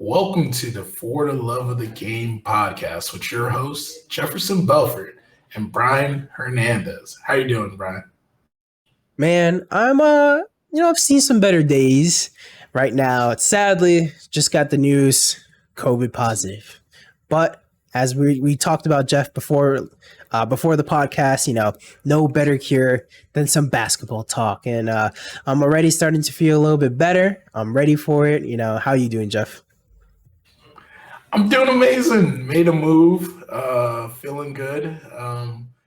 Welcome to the For the Love of the Game podcast with your hosts, Jefferson Belford and Brian Hernandez. How you doing, Brian? Man, I've seen some better days. Right now, sadly, just got the news, COVID positive. But as we talked about, Jeff, before the podcast, no better cure than some basketball talk. And I'm already starting to feel a little bit better. I'm ready for it. How you doing, Jeff? I'm doing amazing. Made a move. Feeling good.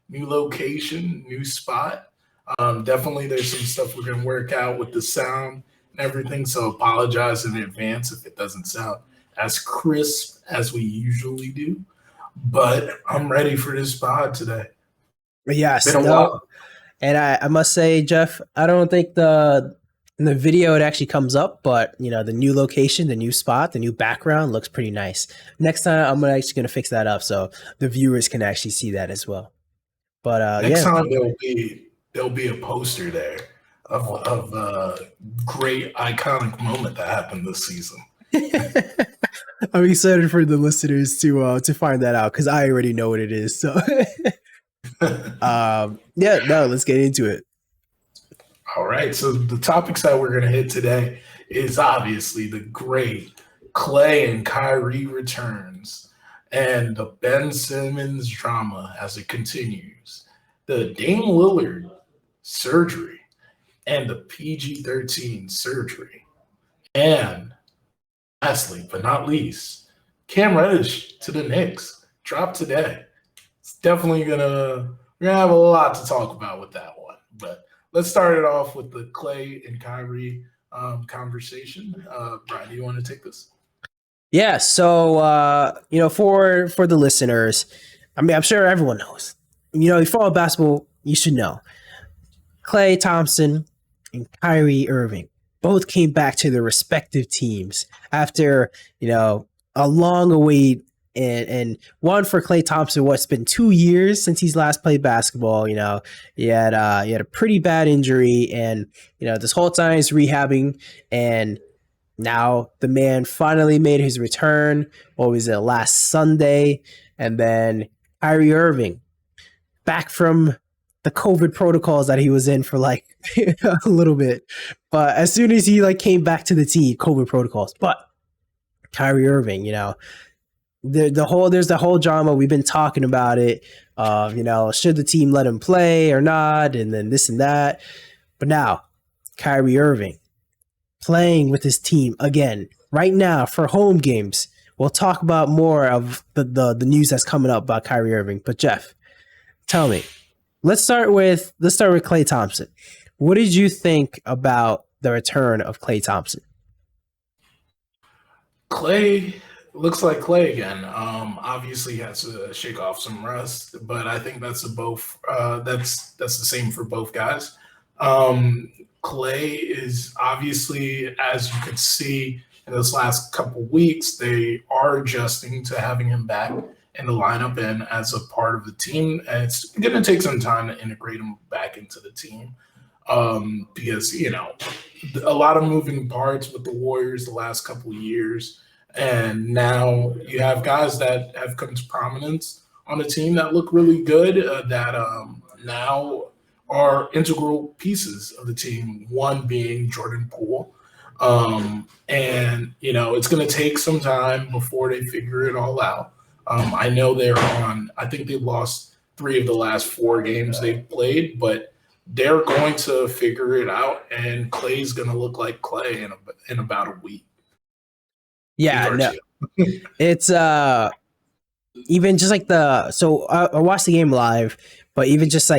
New location, new spot. Definitely there's some stuff we're going to work out with the sound and everything. So apologize in advance if it doesn't sound as crisp as we usually do. But I'm ready for this pod today. Yes. And I must say, Jeff, I don't think in the video it actually comes up, but the new location, the new spot, the new background looks pretty nice. Next time I'm actually going to fix that up so the viewers can actually see that as well. But next time there'll be a poster there of a great iconic moment that happened this season. I'm excited for the listeners to find that out because I already know what it is. So let's get into it. All right. So the topics that we're going to hit today is obviously the great Klay and Kyrie returns and the Ben Simmons drama as it continues, the Dame Lillard surgery and the PG-13 surgery, and lastly but not least, Cam Reddish to the Knicks dropped today. It's definitely we're gonna have a lot to talk about with that one, but let's start it off with the Klay and Kyrie conversation. Brian, do you want to take this? Yeah. So for the listeners, I mean, I'm sure everyone knows. You follow basketball, you should know. Klay Thompson and Kyrie Irving both came back to their respective teams after, a long await. And one for Klay Thompson, what's been 2 years since he's last played basketball. He had a pretty bad injury, and this whole time he's rehabbing, and now the man finally made his return. What was it, last Sunday? And then Kyrie Irving, back from the COVID protocols that he was in for like a little bit, but as soon as he came back to the team, COVID protocols. But Kyrie Irving, there's the whole drama. We've been talking about it. Should the team let him play or not? And then this and that. But now, Kyrie Irving playing with his team again right now for home games. We'll talk about more of the news that's coming up about Kyrie Irving. But Jeff, tell me, let's start with Klay Thompson. What did you think about the return of Klay Thompson? Klay looks like Klay again. Obviously he has to shake off some rust, but I think that's the same for both guys. Klay is obviously, as you could see in this last couple weeks, they are adjusting to having him back in the lineup and as a part of the team. And it's going to take some time to integrate him back into the team because, a lot of moving parts with the Warriors the last couple of years. And now you have guys that have come to prominence on the team that look really good that now are integral pieces of the team, one being Jordan Poole. It's going to take some time before they figure it all out. I know I think they've lost 3 of the last 4 games they've played, but they're going to figure it out, and Klay's going to look like Klay in about a week. Yeah, no, it's even just I watched the game live, but even just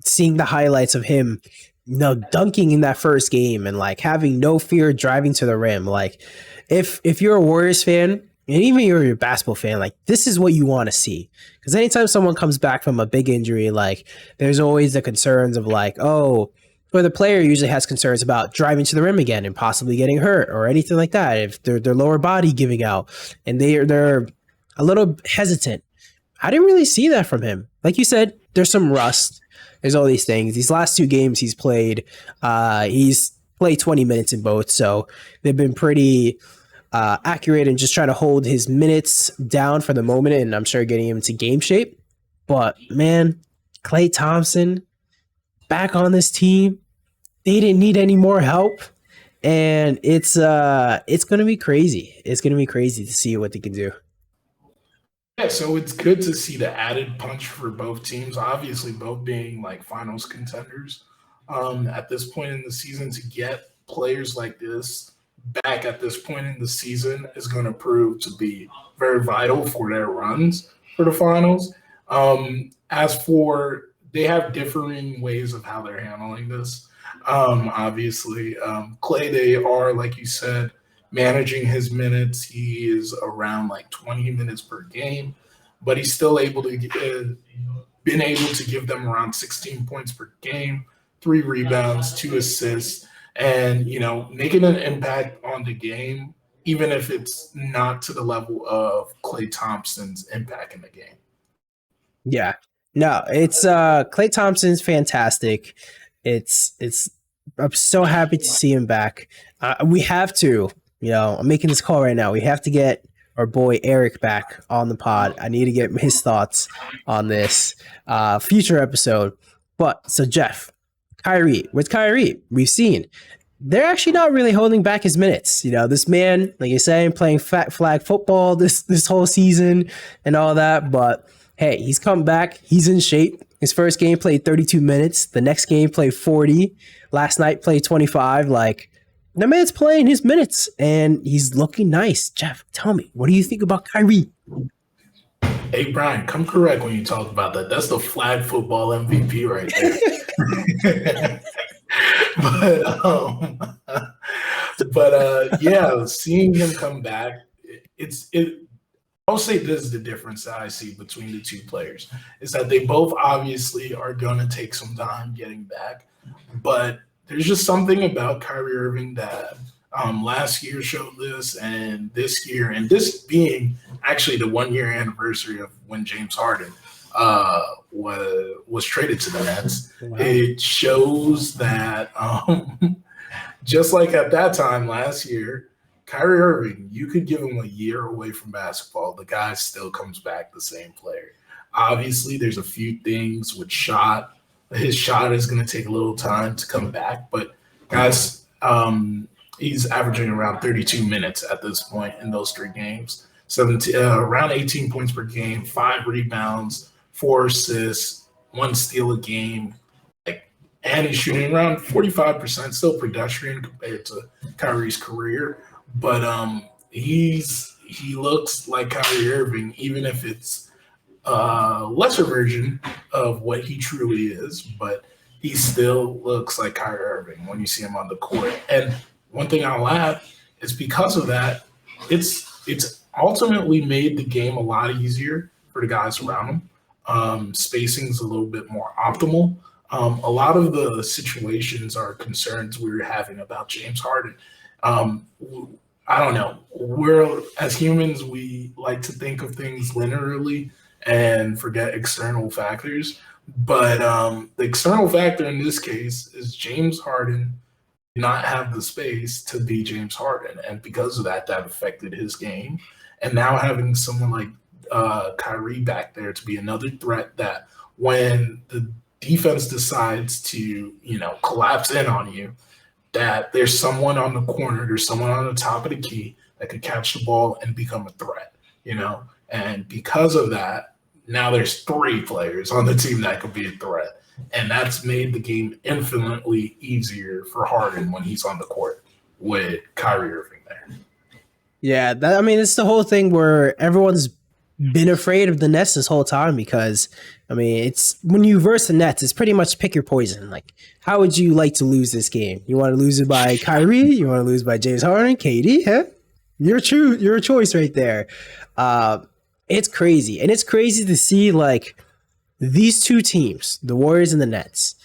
seeing the highlights of him, dunking in that first game and having no fear driving to the rim. If you're a Warriors fan and even you're a basketball fan, this is what you want to see. Because anytime someone comes back from a big injury, there's always the concerns of or the player usually has concerns about driving to the rim again and possibly getting hurt or anything like that. If their lower body giving out and they're a little hesitant. I didn't really see that from him. Like you said, there's some rust. There's all these things. These last 2 games he's played 20 minutes in both. So they've been pretty accurate and just trying to hold his minutes down for the moment, and I'm sure getting him into game shape. But man, Klay Thompson back on this team. They didn't need any more help, and it's gonna be crazy. It's gonna be crazy to see what they can do. Yeah, so it's good to see the added punch for both teams. Obviously, both being like finals contenders at this point in the season. To get players like this back at this point in the season is going to prove to be very vital for their runs for the finals. As for they have differing ways of how they're handling this. Obviously, Klay, they are, like you said, managing his minutes. He is around like 20 minutes per game, but he's still able to been able to give them around 16 points per game, 3 rebounds, 2 assists, and making an impact on the game, even if it's not to the level of Klay Thompson's impact in the game. Yeah, no, it's Klay Thompson's fantastic. It's I'm so happy to see him back. We have to. I'm making this call right now. We have to get our boy Eric back on the pod. I need to get his thoughts on this future episode. But so Jeff, Kyrie, we've seen they're actually not really holding back his minutes. This man, like you say, playing flag football this whole season and all that. But hey, he's come back. He's in shape. His first game played 32 minutes. The next game played 40. Last night played 25. Like, the man's playing his minutes, and he's looking nice. Jeff, tell me, what do you think about Kyrie? Hey, Brian, come correct when you talk about that. That's the flag football MVP right there. Yeah, seeing him come back, I'll say this is the difference that I see between the two players, is that they both obviously are going to take some time getting back, but there's just something about Kyrie Irving that last year showed this, and this year, and this being actually the 1-year anniversary of when James Harden was traded to the Nets. Wow. It shows that just like at that time last year, Kyrie Irving, you could give him a year away from basketball. The guy still comes back the same player. Obviously, there's a few things with shot. His shot is going to take a little time to come back. But, guys, he's averaging around 32 minutes at this point in those 3 games. Around 18 points per game, 5 rebounds, 4 assists, 1 steal a game. And he's shooting around 45%, still pedestrian compared to Kyrie's career. But he looks like Kyrie Irving, even if it's a lesser version of what he truly is. But he still looks like Kyrie Irving when you see him on the court. And one thing I'll add is because of that, it's ultimately made the game a lot easier for the guys around him. Spacing's a little bit more optimal. A lot of the situations are concerns we were having about James Harden. I don't know. As humans, we like to think of things linearly and forget external factors. But the external factor in this case is James Harden did not have the space to be James Harden. And because of that, that affected his game. And now having someone like Kyrie back there to be another threat that when the defense decides to, collapse in on you, that there's someone on the corner, there's someone on the top of the key that could catch the ball and become a threat, And because of that, now there's 3 players on the team that could be a threat. And that's made the game infinitely easier for Harden when he's on the court with Kyrie Irving there. Yeah, it's the whole thing where everyone's been afraid of the Nets this whole time because, it's when you verse the Nets, it's pretty much pick your poison. Like, how would you like to lose this game? You want to lose it by Kyrie? You want to lose by James Harden? KD? Huh? You're a choice right there. It's crazy. And it's crazy to see, these 2 teams, the Warriors and the Nets,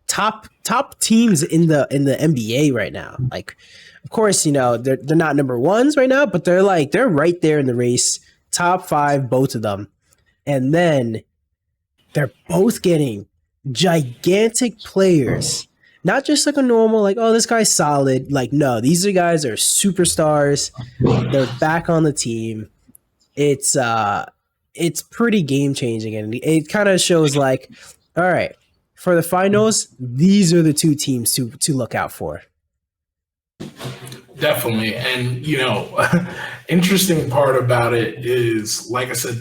top teams in the NBA right now. Of course, they're not number 1s right now, but they're right there in the race. Top 5, both of them. And then they're both getting gigantic players Not just like a normal, like, oh, this guy's solid. Like, no, these guys are superstars. They're back on the team. It's pretty game changing, and it kind of shows like, all right, for the finals, these are the two teams to look out for. Definitely. And, interesting part about it is, like I said,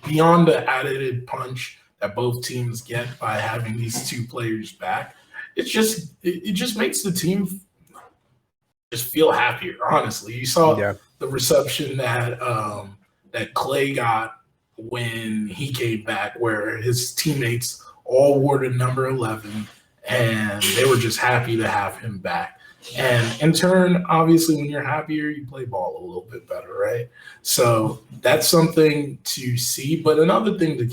beyond the added punch that both teams get by having these two players back, it just makes the team just feel happier, honestly. You saw the reception that Klay got when he came back, where his teammates all wore the number 11, and they were just happy to have him back. And in turn, obviously, when you're happier, you play ball a little bit better, right? So that's something to see. But another thing to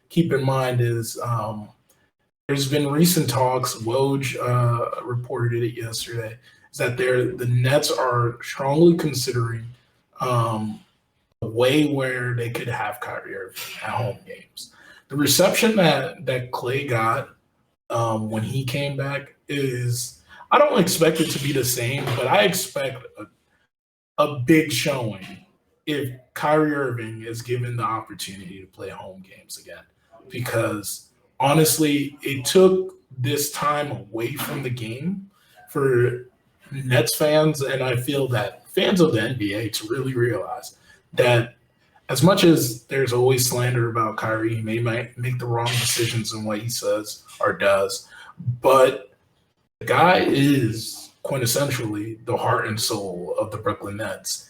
keep in mind is there's been recent talks. Woj reported it yesterday. Is that the Nets are strongly considering a way where they could have Kyrie Irving at home games. The reception that Klay got when he came back is. I don't expect it to be the same, but I expect a big showing if Kyrie Irving is given the opportunity to play home games again. Because honestly, it took this time away from the game for Nets fans, and I feel that fans of the NBA to really realize that as much as there's always slander about Kyrie, he may make the wrong decisions in what he says or does, but the guy is quintessentially the heart and soul of the Brooklyn Nets.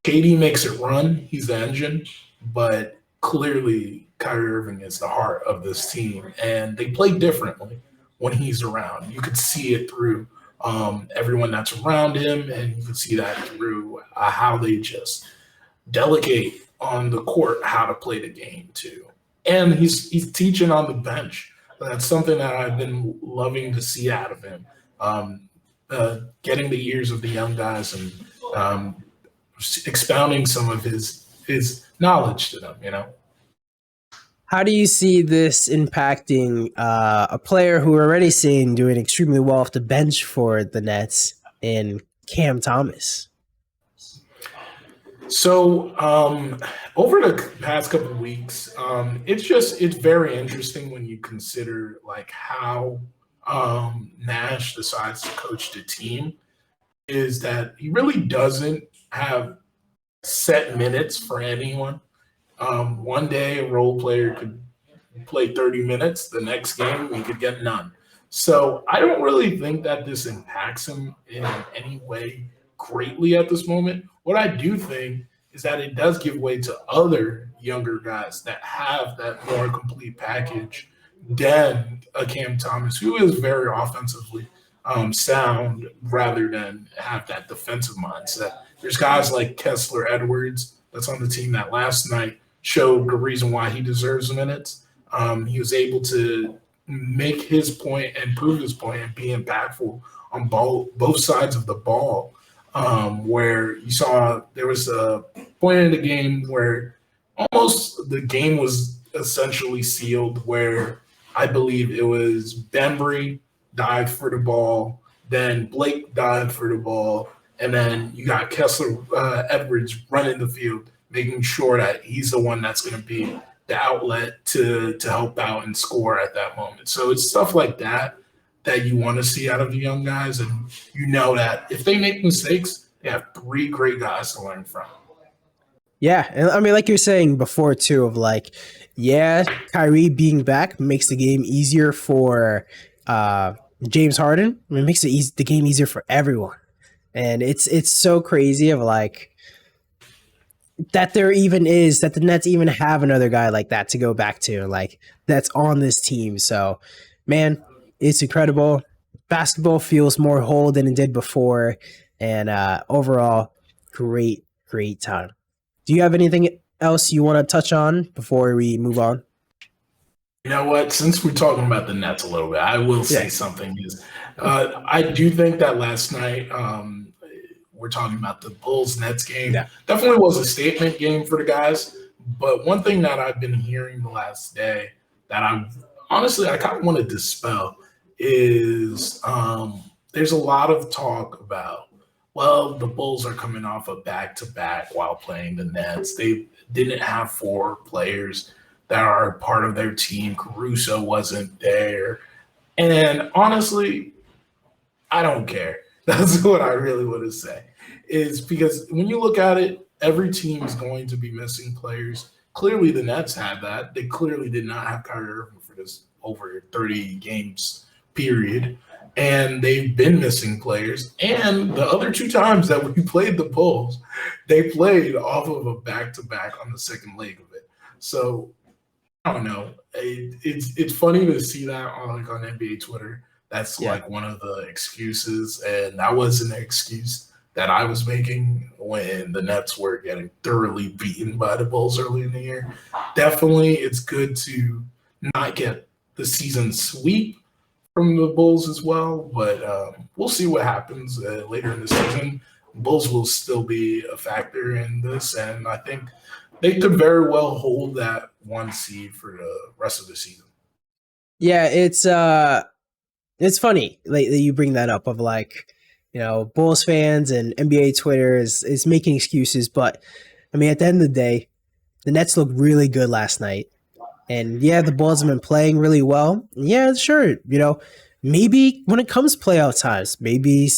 KD makes it run. He's the engine, but clearly Kyrie Irving is the heart of this team, and they play differently when he's around. You could see it through everyone that's around him, and you can see that through how they just delegate on the court how to play the game too. And he's teaching on the bench. That's something that I've been loving to see out of him, getting the ears of the young guys and expounding some of his knowledge to them. How do you see this impacting a player who we're already seeing doing extremely well off the bench for the Nets in Cam Thomas? So over the past couple of weeks, it's very interesting when you consider like how Nash decides to coach the team. Is that he really doesn't have set minutes for anyone. One day a role player could play 30 minutes. The next game he could get none. So I don't really think that this impacts him in any way greatly at this moment. What I do think is that it does give way to other younger guys that have that more complete package than a Cam Thomas, who is very offensively sound rather than have that defensive mindset. There's guys like Kessler Edwards that's on the team that last night showed the reason why he deserves minutes. He was able to make his point and prove his point and be impactful on both sides of the ball. Where you saw there was a point in the game where almost the game was essentially sealed, where I believe it was Bembry dived for the ball, then Blake dived for the ball, and then you got Kessler Edwards running the field, making sure that he's the one that's going to be the outlet to help out and score at that moment. So it's stuff like that you want to see out of the young guys. And you know that if they make mistakes, they have three great guys to learn from. Yeah. And I mean, like you're saying before too, of like, yeah, Kyrie being back makes the game easier for James Harden. I mean, it makes the game easier for everyone. And it's so crazy of like that there even is that the Nets even have another guy like that to go back to, like that's on this team. So, man, it's incredible. Basketball feels more whole than it did before, and overall, great time. Do you have anything else you want to touch on before we move on? You know what? Since we're talking about the Nets a little bit, I will say something. I do think that last night, we're talking about the Bulls-Nets game. Yeah. Definitely was a statement game for the guys. But one thing that I've been hearing the last day that I kind of want to dispel is there's a lot of talk about, well, the Bulls are coming off a back-to-back while playing the Nets. They didn't have four players that are part of their team. Caruso wasn't there. And honestly, I don't care. That's what I really want to say. Is because when you look at it, every team is going to be missing players. Clearly, the Nets had that. They clearly did not have Kyrie Irving for this over 30 games period. And they've been missing players. And the other two times that we played the Bulls, they played off of a back-to-back on the second leg of it. So I don't know. It's funny to see that on NBA Twitter. That's like one of the excuses, and that wasn't an excuse that I was making when the Nets were getting thoroughly beaten by the Bulls early in the year. Definitely, it's good to not get the season sweep from the Bulls as well, but we'll see what happens later in the season. Bulls will still be a factor in this, and I think they could very well hold that one seed for the rest of the season. Yeah, it's funny that you bring that up of like, Bulls fans and NBA Twitter is making excuses, but I mean, at the end of the day, the Nets looked really good last night. And yeah, the Bulls have been playing really well. Yeah, sure. Maybe when it comes playoff times, maybe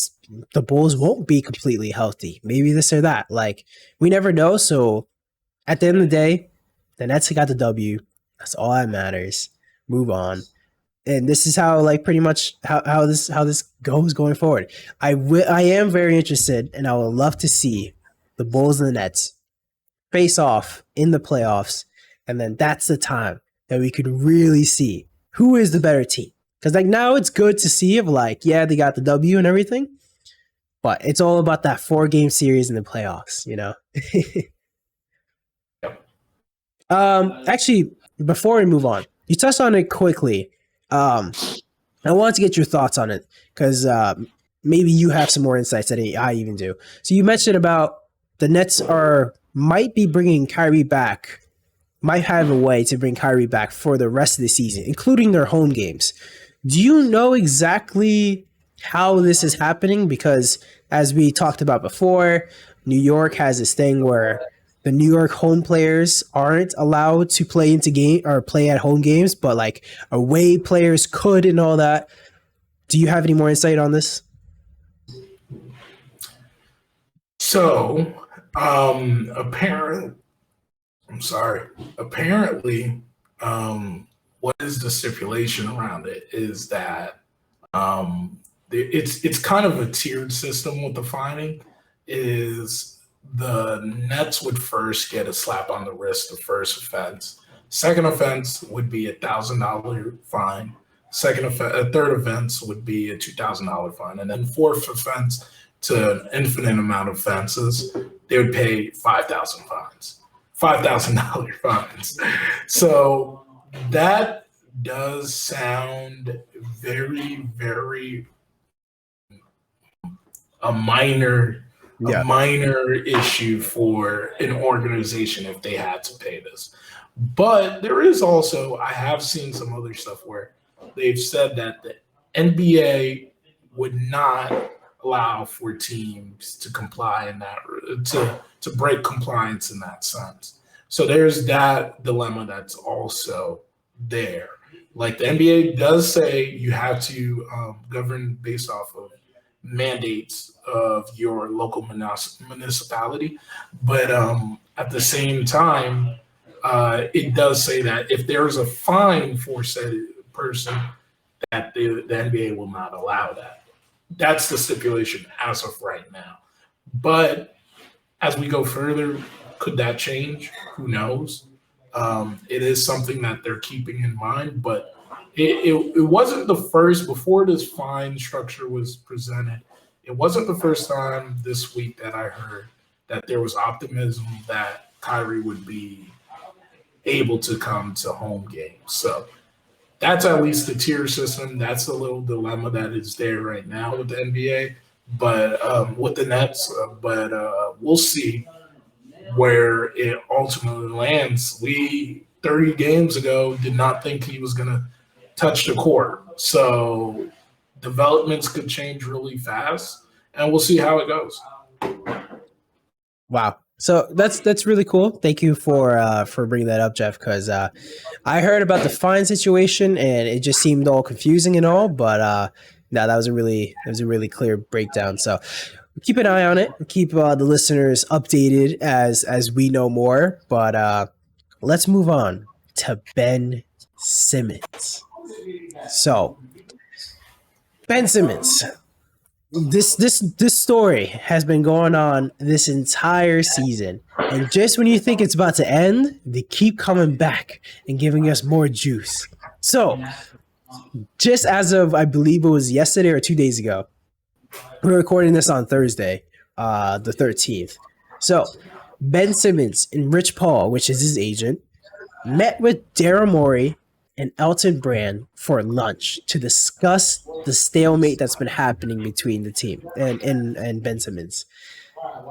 the Bulls won't be completely healthy. Maybe this or that. Like, we never know. So at the end of the day, the Nets got the W. That's all that matters. Move on. And this is how, like, pretty much how this goes going forward. I am very interested, and I would love to see the Bulls and the Nets face off in the playoffs, and then that's the time that we could really see who is the better team. Because like now it's good to see of like, yeah, they got the W and everything, but it's all about that 4-game series in the playoffs, Actually, before we move on, you touched on it quickly. I wanted to get your thoughts on it because maybe you have some more insights than I even do. So you mentioned about the Nets might be bringing Kyrie back, might have a way to bring Kyrie back for the rest of the season, including their home games. Do you know exactly how this is happening? Because as we talked about before, New York has this thing where the New York home players aren't allowed to play play at home games, but like away players could and all that. Do you have any more insight on this? So, apparently, what is the stipulation around it is that it's kind of a tiered system with the fining. Is the Nets would first get a slap on the wrist, the first offense. Second offense would be $1,000 fine. Third offense would be a $2,000 fine, and then fourth offense to an infinite amount of offenses, they would pay $5,000 fines. So that does sound very, very a minor issue for an organization if they had to pay this. But there is also, I have seen some other stuff where they've said that the NBA would not allow for teams to comply in that, to break compliance in that sense. So there's that dilemma that's also there. Like the NBA does say you have to govern based off of mandates of your local municipality, but at the same time, it does say that if there is a fine for said person, that the NBA will not allow that. That's the stipulation as of right now. But as we go further, could that change? Who knows? It is something that they're keeping in mind, but it wasn't the first, before this fine structure was presented, it wasn't the first time this week that I heard that there was optimism that Kyrie would be able to come to home games. So that's at least the tier system. That's a little dilemma that is there right now with the NBA, but with the Nets. But we'll see where it ultimately lands. We 30 games ago did not think he was going to touch the court. So developments could change really fast, and we'll see how it goes. Wow. So that's really cool. Thank you for bringing that up, Jeff, because I heard about the fine situation and it just seemed all confusing and all, but no, that was a really clear breakdown. So keep an eye on it. Keep the listeners updated as we know more. But let's move on to Ben Simmons. So Ben Simmons. This story has been going on this entire season, and just when you think it's about to end, they keep coming back and giving us more juice. So, just as of I believe it was yesterday or 2 days ago, we're recording this on Thursday, the 13th. So, Ben Simmons and Rich Paul, which is his agent, met with Daryl Morey and Elton Brand for lunch to discuss the stalemate that's been happening between the team and Ben Simmons.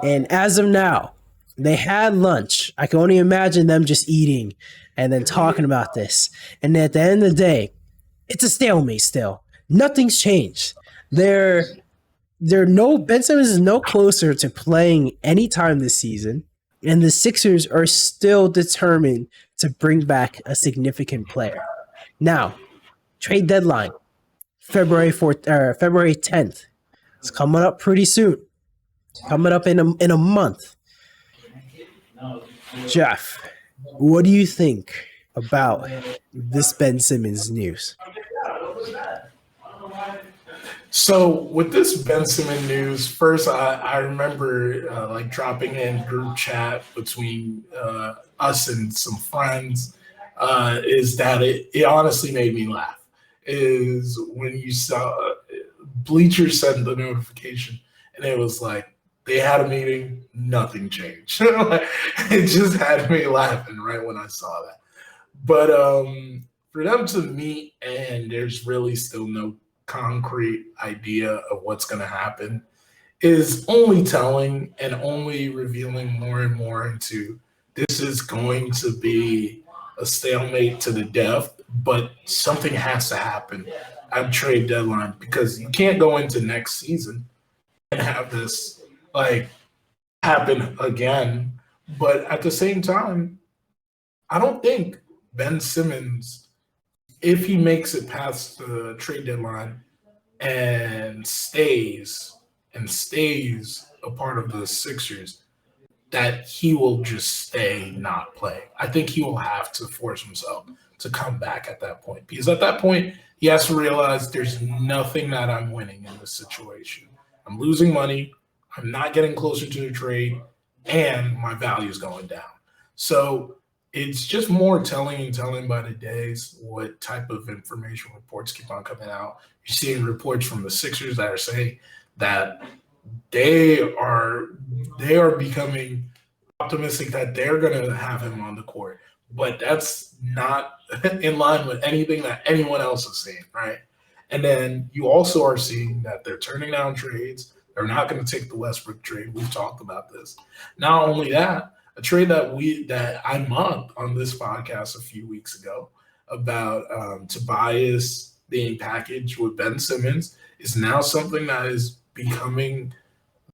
And as of now, they had lunch. I can only imagine them just eating and then talking about this. And at the end of the day, it's a stalemate still. Nothing's changed. Ben Simmons is no closer to playing any time this season. And the Sixers are still determined to bring back a significant player. Now, trade deadline, February 10th. It's coming up pretty soon. Coming up in a month. Jeff, what do you think about this Ben Simmons news? So with this Ben Simmons news, first I remember dropping in group chat between us and some friends. Is that it honestly made me laugh. Is when you saw Bleacher send the notification and it was like they had a meeting, nothing changed. It just had me laughing right when I saw that. But for them to meet and there's really still no concrete idea of what's going to happen is only telling and only revealing more and more into this is going to be a stalemate to the death, but something has to happen at trade deadline because you can't go into next season and have this happen again. But at the same time, I don't think Ben Simmons, if he makes it past the trade deadline and stays a part of the Sixers, that he will just stay not playing. I think he will have to force himself to come back at that point. Because at that point, he has to realize there's nothing that I'm winning in this situation. I'm losing money, I'm not getting closer to the trade, and my value is going down. So it's just more telling by the days what type of information reports keep on coming out. You're seeing reports from the Sixers that are saying that they are becoming optimistic that they're going to have him on the court. But that's not in line with anything that anyone else is saying, right? And then you also are seeing that they're turning down trades. They're not going to take the Westbrook trade. We've talked about this. Not only that, a trade that I mocked on this podcast a few weeks ago about Tobias being packaged with Ben Simmons is now something that is becoming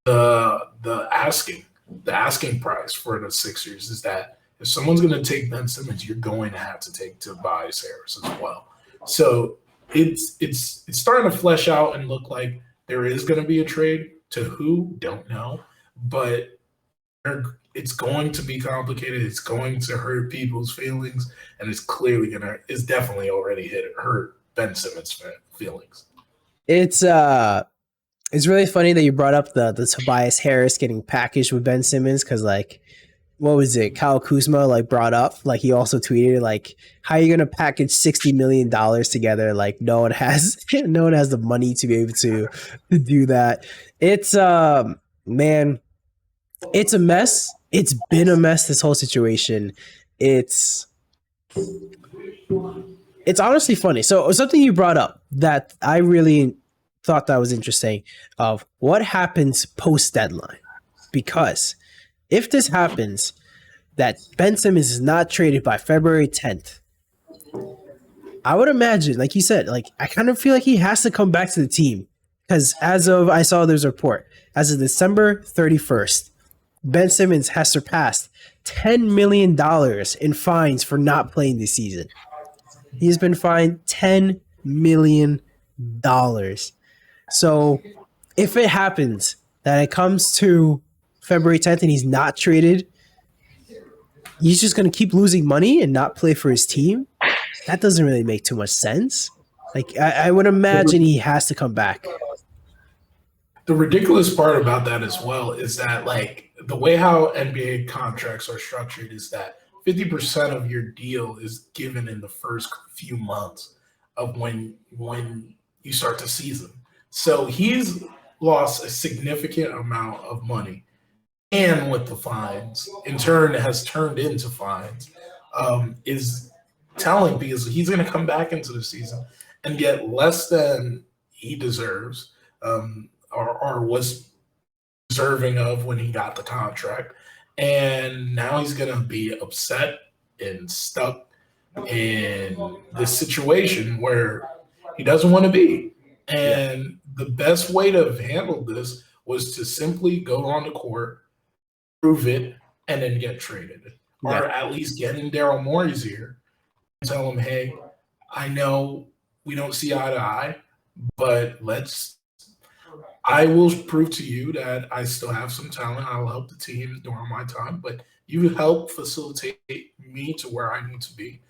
the asking price for the Sixers. Is that if someone's going to take Ben Simmons, you're going to have to take Tobias Harris as well. So it's starting to flesh out and look like there is going to be a trade. To who? Don't know. But it's going to be complicated. It's going to hurt people's feelings, and it's definitely already hurt Ben Simmons' feelings. It's really funny that you brought up the Tobias Harris getting packaged with Ben Simmons because what was it? Kyle Kuzma brought up he also tweeted how are you gonna package $60 million together? No one has the money to be able to do that. It's man, it's a mess. It's been a mess, this whole situation. It's honestly funny. So something you brought up that I really thought that was interesting of what happens post deadline, because if this happens, that Ben Simmons is not traded by February 10th, I would imagine, like you said, like I kind of feel like he has to come back to the team because I saw there's a report as of December 31st, Ben Simmons has surpassed $10 million in fines for not playing this season. He's been fined $10 million. So if it happens that it comes to February 10th and he's not traded, he's just going to keep losing money and not play for his team. That doesn't really make too much sense. Like I would imagine he has to come back. The ridiculous part about that as well is that like the way how NBA contracts are structured is that 50% of your deal is given in the first few months of when you start the season. So he's lost a significant amount of money, and with the fines, in turn has turned into fines, is telling because he's going to come back into the season and get less than he deserves, or was deserving of when he got the contract. And now he's going to be upset and stuck in this situation where he doesn't want to be. And the best way to have handled this was to simply go on the court, prove it, and then get traded. Yeah. Or at least get in Daryl Morey's ear and tell him, hey, I know we don't see eye to eye, but I will prove to you that I still have some talent. I'll help the team during my time, but you help facilitate me to where I need to be.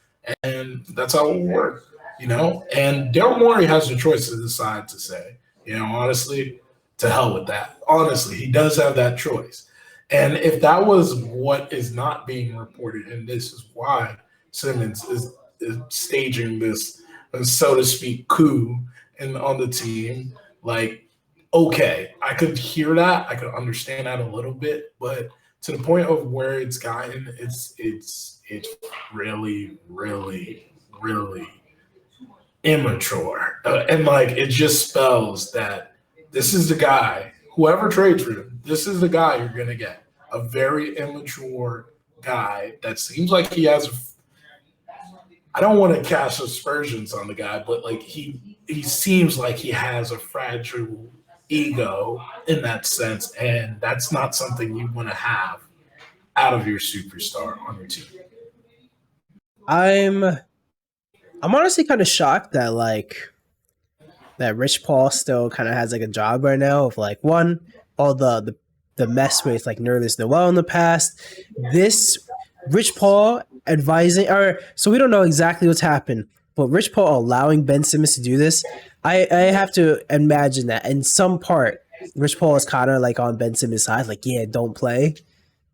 And that's how it will work, you know? And Daryl Morey has the choice to decide to say, you know, honestly, to hell with that. Honestly, he does have that choice. And if that was what is not being reported, and this is why Simmons is staging this, so to speak, coup on the team, like, okay, I could hear that. I could understand that a little bit, but to the point of where it's gotten, it's really, really, really immature. And like, it just spells that this is the guy, whoever trades for him, this is the guy you're going to get. A very immature guy that seems like he has I don't want to cast aspersions on the guy, but like he seems like he has a fragile ego in that sense, and that's not something you want to have out of your superstar on your team. I'm honestly kind of shocked that that Rich Paul still kind of has like a job right now of like one, all the mess with like Nerlens Noel in the past. This Rich Paul advising, or so we don't know exactly what's happened, but Rich Paul allowing Ben Simmons to do this, I have to imagine that in some part, Rich Paul is kind of like on Ben Simmons' side, like, yeah, don't play.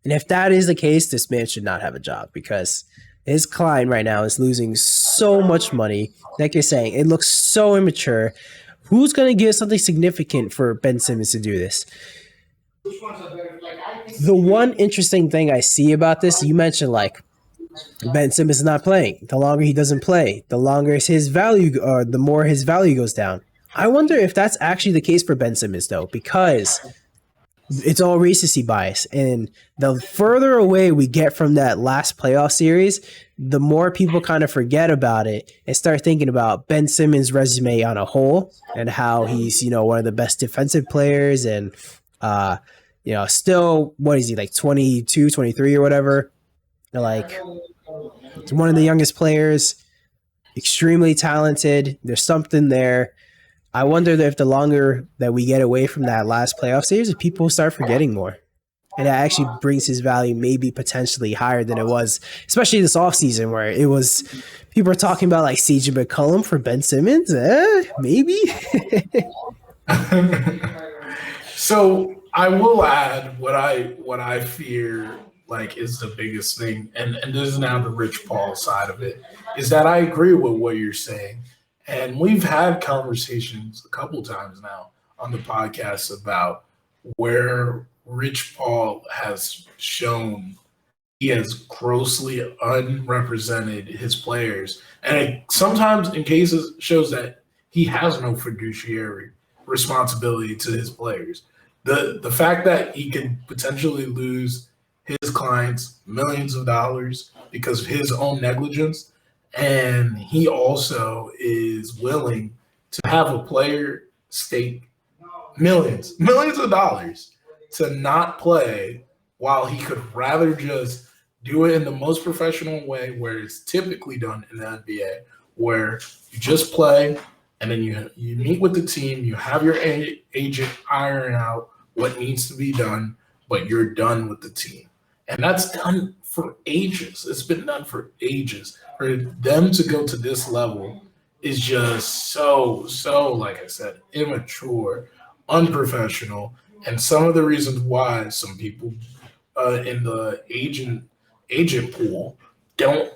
And if that is the case, this man should not have a job because his client right now is losing so much money. Like you're saying, it looks so immature. Who's going to give something significant for Ben Simmons to do this? The one interesting thing I see about this, you mentioned like Ben Simmons is not playing. The longer he doesn't play, the longer his value, or the more his value goes down. I wonder if that's actually the case for Ben Simmons though, because it's all recency bias. And the further away we get from that last playoff series, the more people kind of forget about it and start thinking about Ben Simmons' resume on a whole and how he's, one of the best defensive players and, still, what is he, like 22, 23 or whatever? Like, one of the youngest players, extremely talented. There's something there. I wonder if the longer that we get away from that last playoff series, if people start forgetting more. And that actually brings his value maybe potentially higher than it was, especially this offseason where it was, people are talking about like CJ McCollum for Ben Simmons. Maybe. So I will add what I fear like is the biggest thing, and this is now the Rich Paul side of it, is that I agree with what you're saying. And we've had conversations a couple times now on the podcast about where Rich Paul has shown he has grossly unrepresented his players. And it sometimes in cases shows that he has no fiduciary responsibility to his players. The fact that he can potentially lose his clients millions of dollars because of his own negligence And he also is willing to have a player stake millions of dollars to not play while he could rather just do it in the most professional way where it's typically done in the NBA, where you just play and then you meet with the team, you have your agent iron out what needs to be done, but you're done with the team. And that's done for ages. It's been done for ages. For them to go to this level is just so, like I said, immature, unprofessional. And some of the reasons why some people in the agent pool don't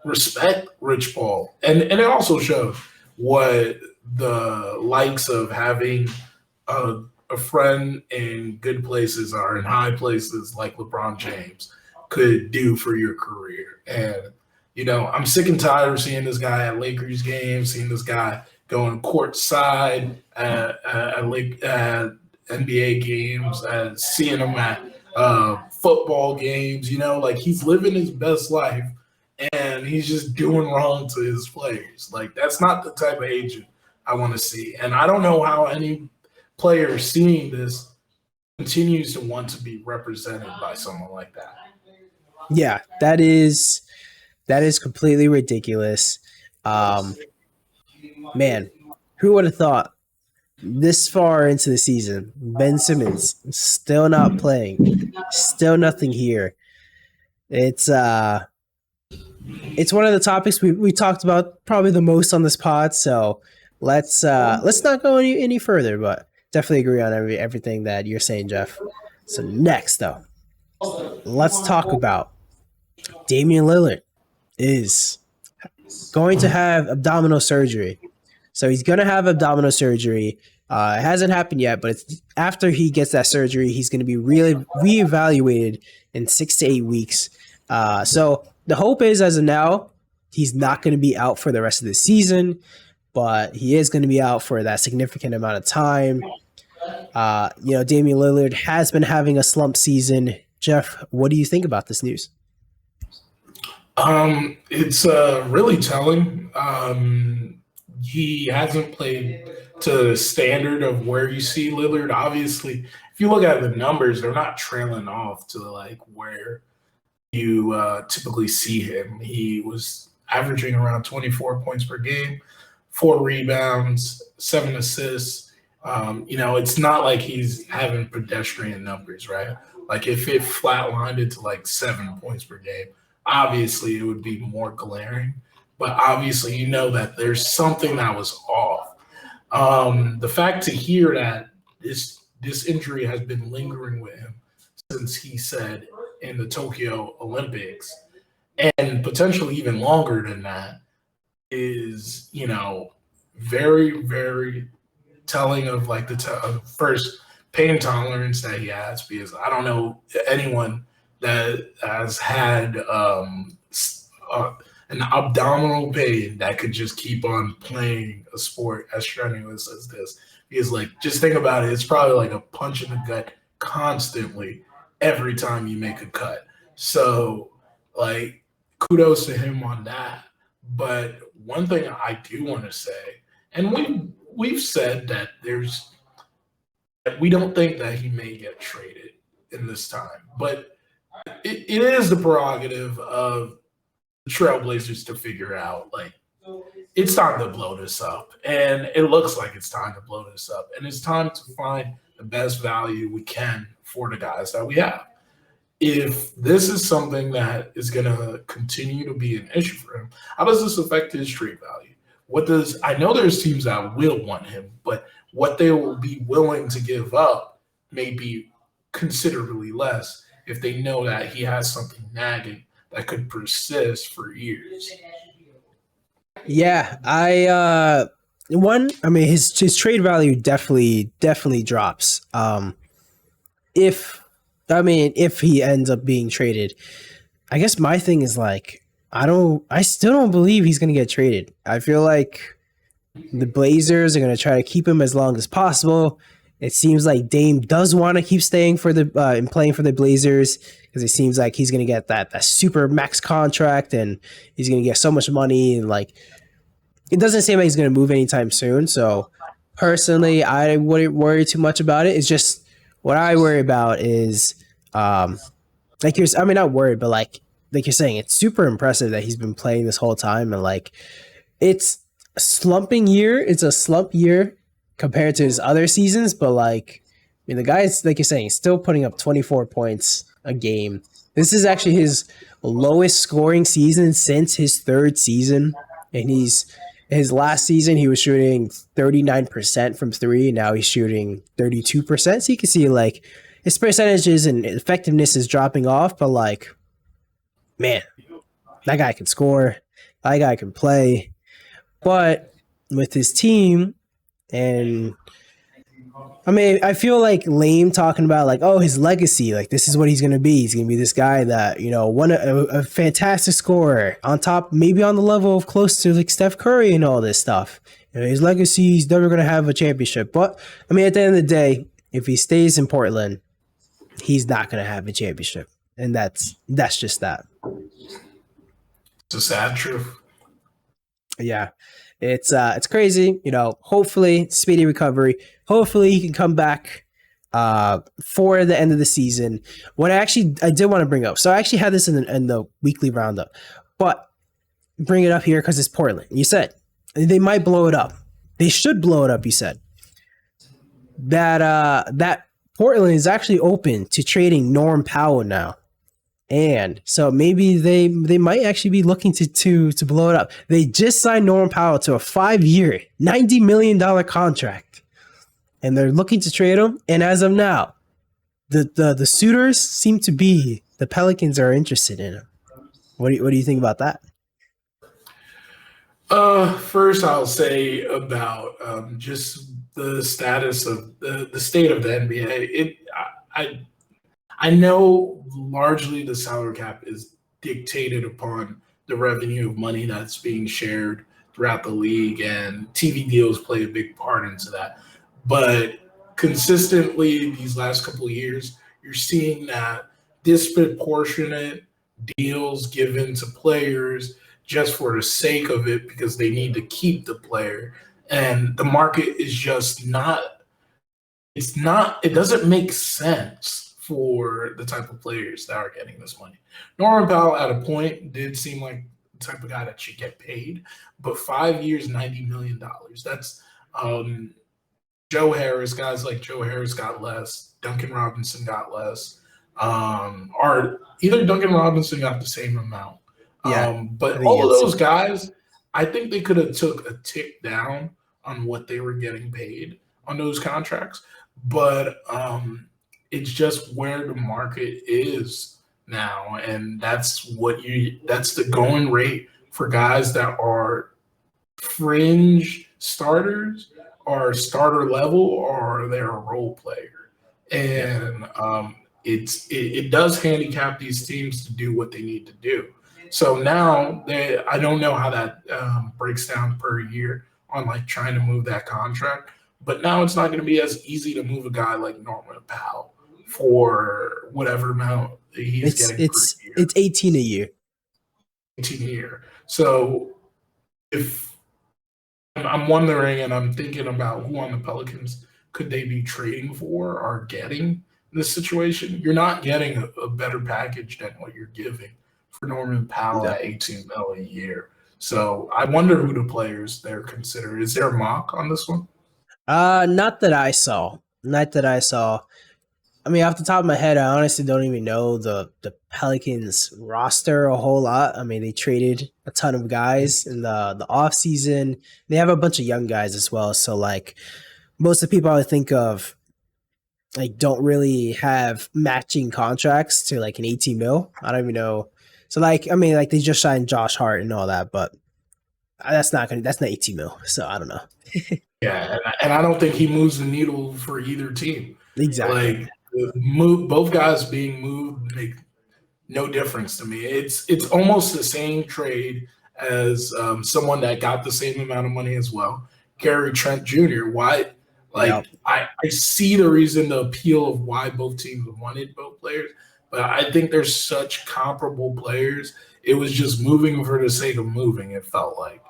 respect Rich Paul. And it also shows what the likes of having a friend in good places or in high places like LeBron James could do for your career. And, I'm sick and tired of seeing this guy at Lakers games, seeing this guy going courtside at NBA games, seeing him at football games, like he's living his best life and he's just doing wrong to his players. Like, that's not the type of agent I want to see. And I don't know how any player seeing this continues to want to be represented by someone like that. Yeah, that is completely ridiculous. Man, who would have thought this far into the season, Ben Simmons still not playing, still nothing here. It's one of the topics we talked about probably the most on this pod. So let's not go any further, but definitely agree on everything that you're saying, Jeff. So next, though, let's talk about Damian Lillard is going to have abdominal surgery. So he's going to have abdominal surgery. It hasn't happened yet, but after he gets that surgery, he's going to be really reevaluated in 6 to 8 weeks. So the hope is, as of now, he's not going to be out for the rest of the season, but he is going to be out for that significant amount of time. Damian Lillard has been having a slump season. Jeff, what do you think about this news? It's really telling. He hasn't played to the standard of where you see Lillard. Obviously, if you look at the numbers, they're not trailing off to like where you typically see him. He was averaging around 24 points per game, 4 rebounds, 7 assists. It's not like he's having pedestrian numbers, right? Like if it flatlined it to like 7 points per game, obviously it would be more glaring. But obviously, that there's something that was off. The fact to hear that this injury has been lingering with him since he said in the Tokyo Olympics, and potentially even longer than that, is very, very telling of like the first pain tolerance that he has, because I don't know anyone that has had an abdominal pain that could just keep on playing a sport as strenuous as this. Because, just think about it. It's probably like a punch in the gut constantly every time you make a cut. So, kudos to him on that. But one thing I do want to say, and we've said that we don't think that he may get traded in this time. But it is the prerogative of Trailblazers to figure out it's time to blow this up, and it looks like it's time to blow this up, and it's time to find the best value we can for the guys that we have. If this is something that is going to continue to be an issue for him, how does this affect his trade value? I know there's teams that will want him, but what they will be willing to give up may be considerably less if they know that he has something nagging that could persist for years. Yeah, his trade value definitely drops. If he ends up being traded, I guess my thing is I still don't believe he's going to get traded. I feel like the Blazers are going to try to keep him as long as possible. It seems like Dame does want to keep staying for the and playing for the Blazers because it seems like he's going to get that super max contract and he's going to get so much money, and like it doesn't seem like he's going to move anytime soon. So personally, I wouldn't worry too much about it. It's just what I worry about is like you're, I mean, not worried, but like you're saying, it's super impressive that he's been playing this whole time, and like it's a slumping year. It's a slump year compared to his other seasons, but like, I mean, the guy's like you're saying, still putting up 24 points a game. This is actually his lowest scoring season since his third season, and his last season he was shooting 39% from three, and now he's shooting 32%. So you can see like his percentages and effectiveness is dropping off, but like, man, that guy can score, that guy can play, but with his team. And I mean, I feel like lame talking about like, oh, his legacy, like this is what he's going to be. He's going to be this guy that, you know, a fantastic scorer on top, maybe on the level of close to like Steph Curry and all this stuff. You know, his legacy, he's never going to have a championship. But I mean, at the end of the day, if he stays in Portland, he's not going to have a championship. And that's just that. It's a sad truth. Yeah. It's crazy, you know. Hopefully, speedy recovery. Hopefully, he can come back for the end of the season. What I did want to bring up. So I actually had this in the weekly roundup, but bring it up here because it's Portland. You said they might blow it up. They should blow it up. You said that Portland is actually open to trading Norm Powell now. And so maybe they might actually be looking to blow it up. They just signed Norman Powell to a 5-year, $90 million contract, and they're looking to trade him. And as of now, the suitors seem to be the Pelicans are interested in him. What do you think about that? First, I'll say about just the status of the state of the NBA. I know largely the salary cap is dictated upon the revenue of money that's being shared throughout the league, and TV deals play a big part into that. But consistently these last couple of years, you're seeing that disproportionate deals given to players just for the sake of it because they need to keep the player. And the market is just it doesn't make sense for the type of players that are getting this money. Norman Powell at a point did seem like the type of guy that should get paid, but 5 years, $90 million. That's Joe Harris, guys like Joe Harris got less, Duncan Robinson got less, or either Duncan Robinson got the same amount. Yeah, but all of those guys, I think they could have took a tick down on what they were getting paid on those contracts. But it's just where the market is now, and that's the going rate for guys that are fringe starters or starter level, or they're a role player. And it does handicap these teams to do what they need to do. So now I don't know how that breaks down per year on like trying to move that contract, but now it's not going to be as easy to move a guy like Norman Powell for whatever amount he's getting per year. It's 18 a year. 18 a year. So if I'm wondering, and I'm thinking about who on the Pelicans could they be trading for or getting in this situation, you're not getting a better package than what you're giving for Norman Powell at $18 million a year. So I wonder who the players they're considering. Is there a mock on this one? Not that I saw. I mean, off the top of my head, I honestly don't even know the Pelicans roster a whole lot. I mean, they traded a ton of guys in the off season. They have a bunch of young guys as well. So like most of the people I would think of like don't really have matching contracts to like an 18 mil. I don't even know. So like, I mean, like they just signed Josh Hart and all that, but that's not 18 mil. So I don't know. Yeah, and I don't think he moves the needle for either team. Exactly. Like both guys being moved make no difference to me. It's almost the same trade as someone that got the same amount of money as well, Gary Trent Jr. Why Yeah. Like I see the reason, the appeal of why both teams wanted both players, but I think there's such comparable players. It was just moving for the sake of moving, it felt like.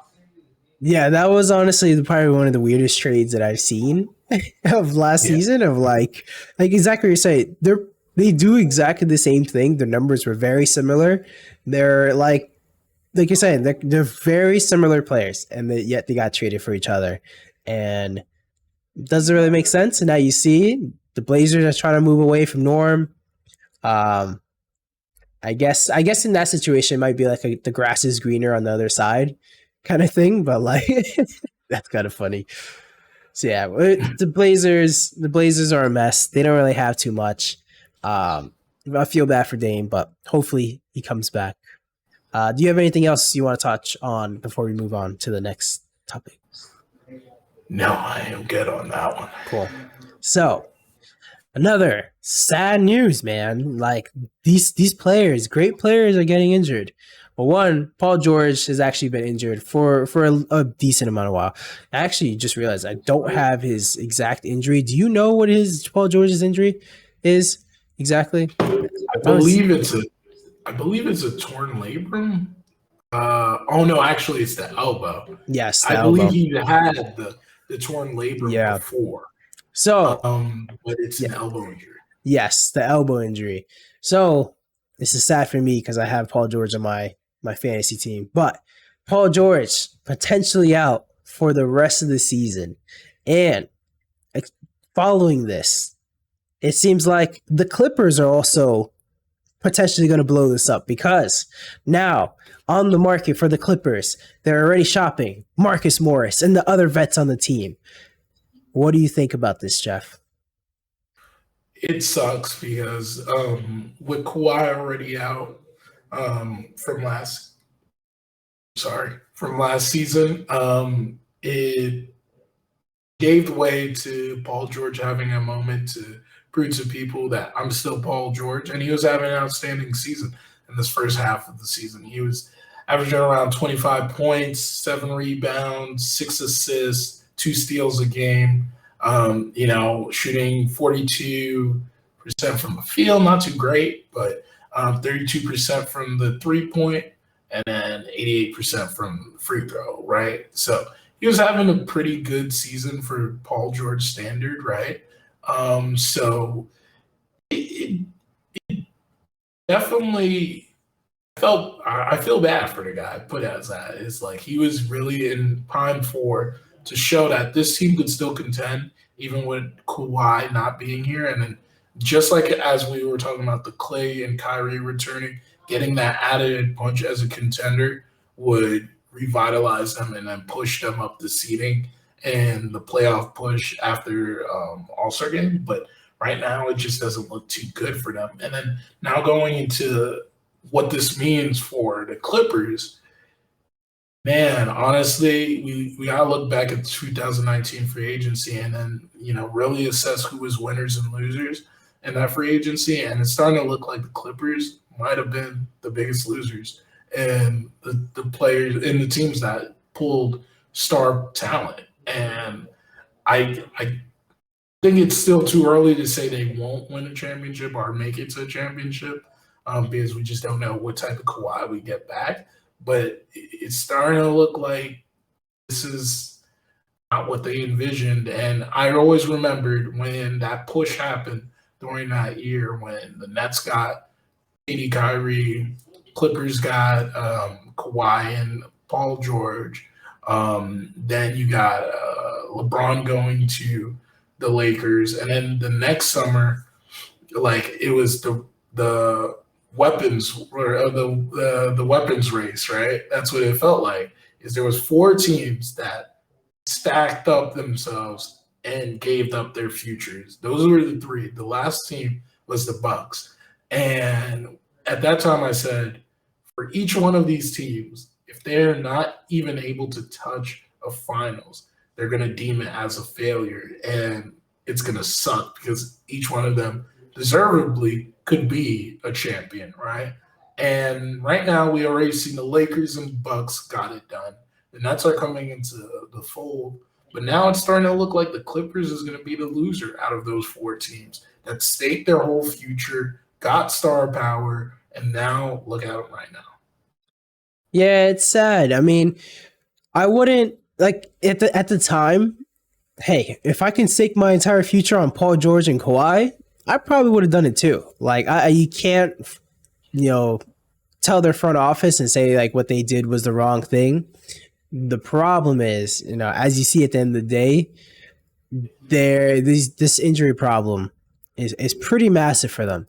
Yeah, that was honestly probably one of the weirdest trades that I've seen of last Yeah. season. Of like exactly what you're saying. They do exactly the same thing. Their numbers were very similar. They're like you're saying, they're very similar players, and yet they got traded for each other, and it doesn't really make sense. And now you see the Blazers are trying to move away from Norm. Um, I guess in that situation it might be like the grass is greener on the other side kind of thing, but like that's kind of funny. So yeah, the Blazers are a mess. They don't really have too much. I feel bad for Dame, but hopefully he comes back. Do you have anything else you want to touch on before we move on to the next topic? No, I am good on that one. Cool. So another sad news, man. Like these players, great players, are getting injured. But one, Paul George has actually been injured for a decent amount of while. I actually just realized I don't have his exact injury. Do you know what his Paul George's injury is exactly? I believe it's a torn labrum. Oh no, actually it's the elbow. Yes, I believe he had the torn labrum before. So, but it's an elbow injury. Yes, the elbow injury. So this is sad for me because I have Paul George on my fantasy team. But Paul George potentially out for the rest of the season. And following this, it seems like the Clippers are also potentially going to blow this up, because now on the market for the Clippers, they're already shopping Marcus Morris and the other vets on the team. What do you think about this, Jeff? It sucks because with Kawhi already out from last season, it gave way to Paul George having a moment to prove to people that I'm still Paul George, and he was having an outstanding season in this first half of the season. He was averaging around 25 points, 7 rebounds, 6 assists, 2 steals a game. Shooting 42% from the field, not too great, but 32% from the 3-point, and then 88% from free throw, right? So he was having a pretty good season for Paul George standard, right? So it definitely I feel bad for the guy, put it as that. It's like he was really in prime to show that this team could still contend, even with Kawhi not being here. And then just like as we were talking about the Klay and Kyrie returning, getting that added punch as a contender would revitalize them and then push them up the seeding and the playoff push after All-Star game. But right now, it just doesn't look too good for them. And then now going into what this means for the Clippers, man, honestly, we got to look back at the 2019 free agency and then, really assess who was winners and losers in that free agency. And it's starting to look like the Clippers might have been the biggest losers and the players and the teams that pulled star talent. And I think it's still too early to say they won't win a championship or make it to a championship because we just don't know what type of Kawhi we get back. But it's starting to look like this is not what they envisioned. And I always remembered when that push happened during that year when the Nets got AD Kyrie, Clippers got Kawhi and Paul George. Then you got LeBron going to the Lakers. And then the next summer, like it was the weapons or the weapons race, right? That's what it felt like. Is there was 4 teams that stacked up themselves and gave up their futures. Those were the 3. The last team was the Bucks. And at that time I said, for each one of these teams, if they're not even able to touch a finals, they're going to deem it as a failure. And it's going to suck because each one of them deservedly could be a champion, right? And right now we already seen the Lakers and Bucks got it done. The Nets are coming into the fold, But now it's starting to look like the Clippers is going to be the loser out of those four teams that staked their whole future, got star power, and now look at them right now. Yeah, it's sad. I mean, I wouldn't like at the time. Hey, if I can stake my entire future on Paul George and Kawhi, I probably would have done it too. Like, you can't, tell their front office and say like what they did was the wrong thing. The problem is, as you see at the end of the day, this injury problem is pretty massive for them.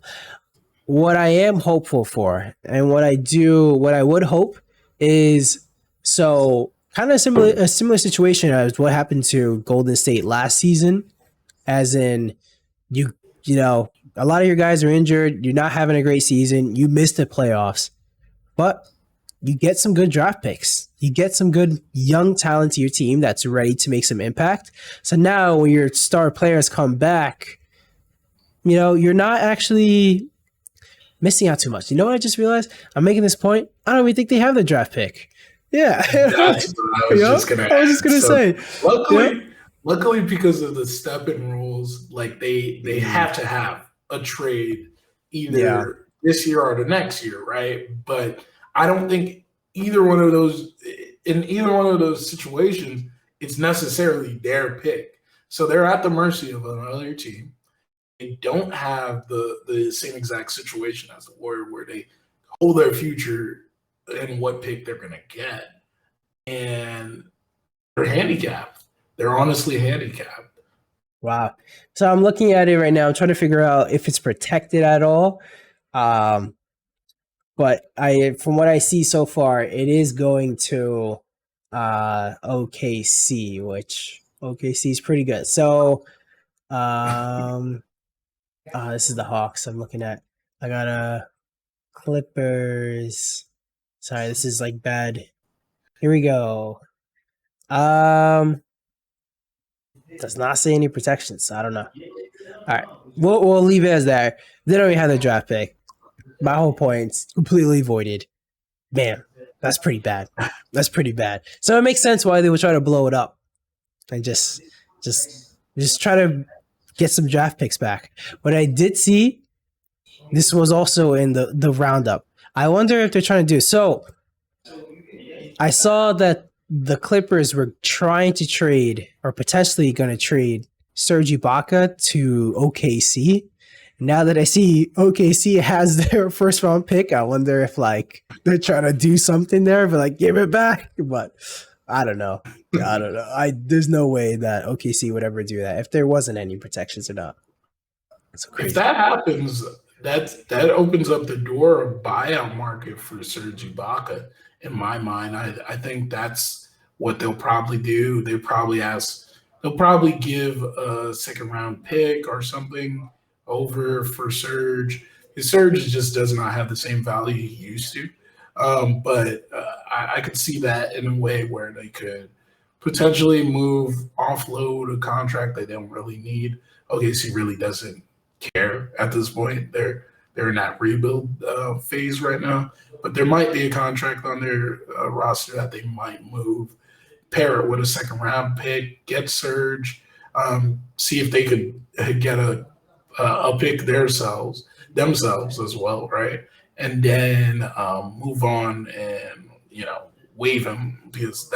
What I am hopeful for, and what I would hope is so kind of a similar situation as what happened to Golden State last season, as in a lot of your guys are injured, you're not having a great season, you missed the playoffs, but you get some good draft picks. You get some good young talent to your team that's ready to make some impact. So now when your star players come back, you're not actually missing out too much. You know what I just realized? I'm making this point. I don't even think they have the draft pick. Yeah. That's what I was just gonna say. Luckily, because of the step-in rules, like they have to have a trade either this year or the next year, right? But I don't think in either one of those situations, it's necessarily their pick. So they're at the mercy of another team. They don't have the same exact situation as the Warriors, where they hold their future and what pick they're going to get. And they're handicapped. They're honestly handicapped. Wow. So I'm looking at it right now. I'm trying to figure out if it's protected at all. But from what I see so far, it is going to OKC, which OKC is pretty good. So this is the Hawks I'm looking at. I got Clippers. Sorry, this is like bad. Here we go. Does not say any protections, so I don't know. All right, we'll leave it as that. They don't even have the draft pick. My whole point's completely voided. Man, that's pretty bad. That's pretty bad. So it makes sense why they would try to blow it up and just try to get some draft picks back. What I did see, this was also in the roundup. I wonder if they're trying to do so. I saw that the Clippers were trying to trade, or potentially going to trade, Serge Ibaka to OKC. Now that I see OKC has their first round pick, I wonder if they're trying to do something there, but give it back. But I don't know. There's no way that OKC would ever do that if there wasn't any protections or not. If that happens, that opens up the door of buyout market for Serge Ibaka. In my mind, I think that's what they'll probably do. They'll probably give a second round pick or something over for Serge. Serge just does not have the same value he used to. But I could see that in a way where they could potentially offload a contract they don't really need. OKC really doesn't care at this point. They're in that rebuild phase right now. But there might be a contract on their roster that they might move, pair it with a second round pick, get Serge, see if they could get a pick themselves as well, right? And then move on and waive him, because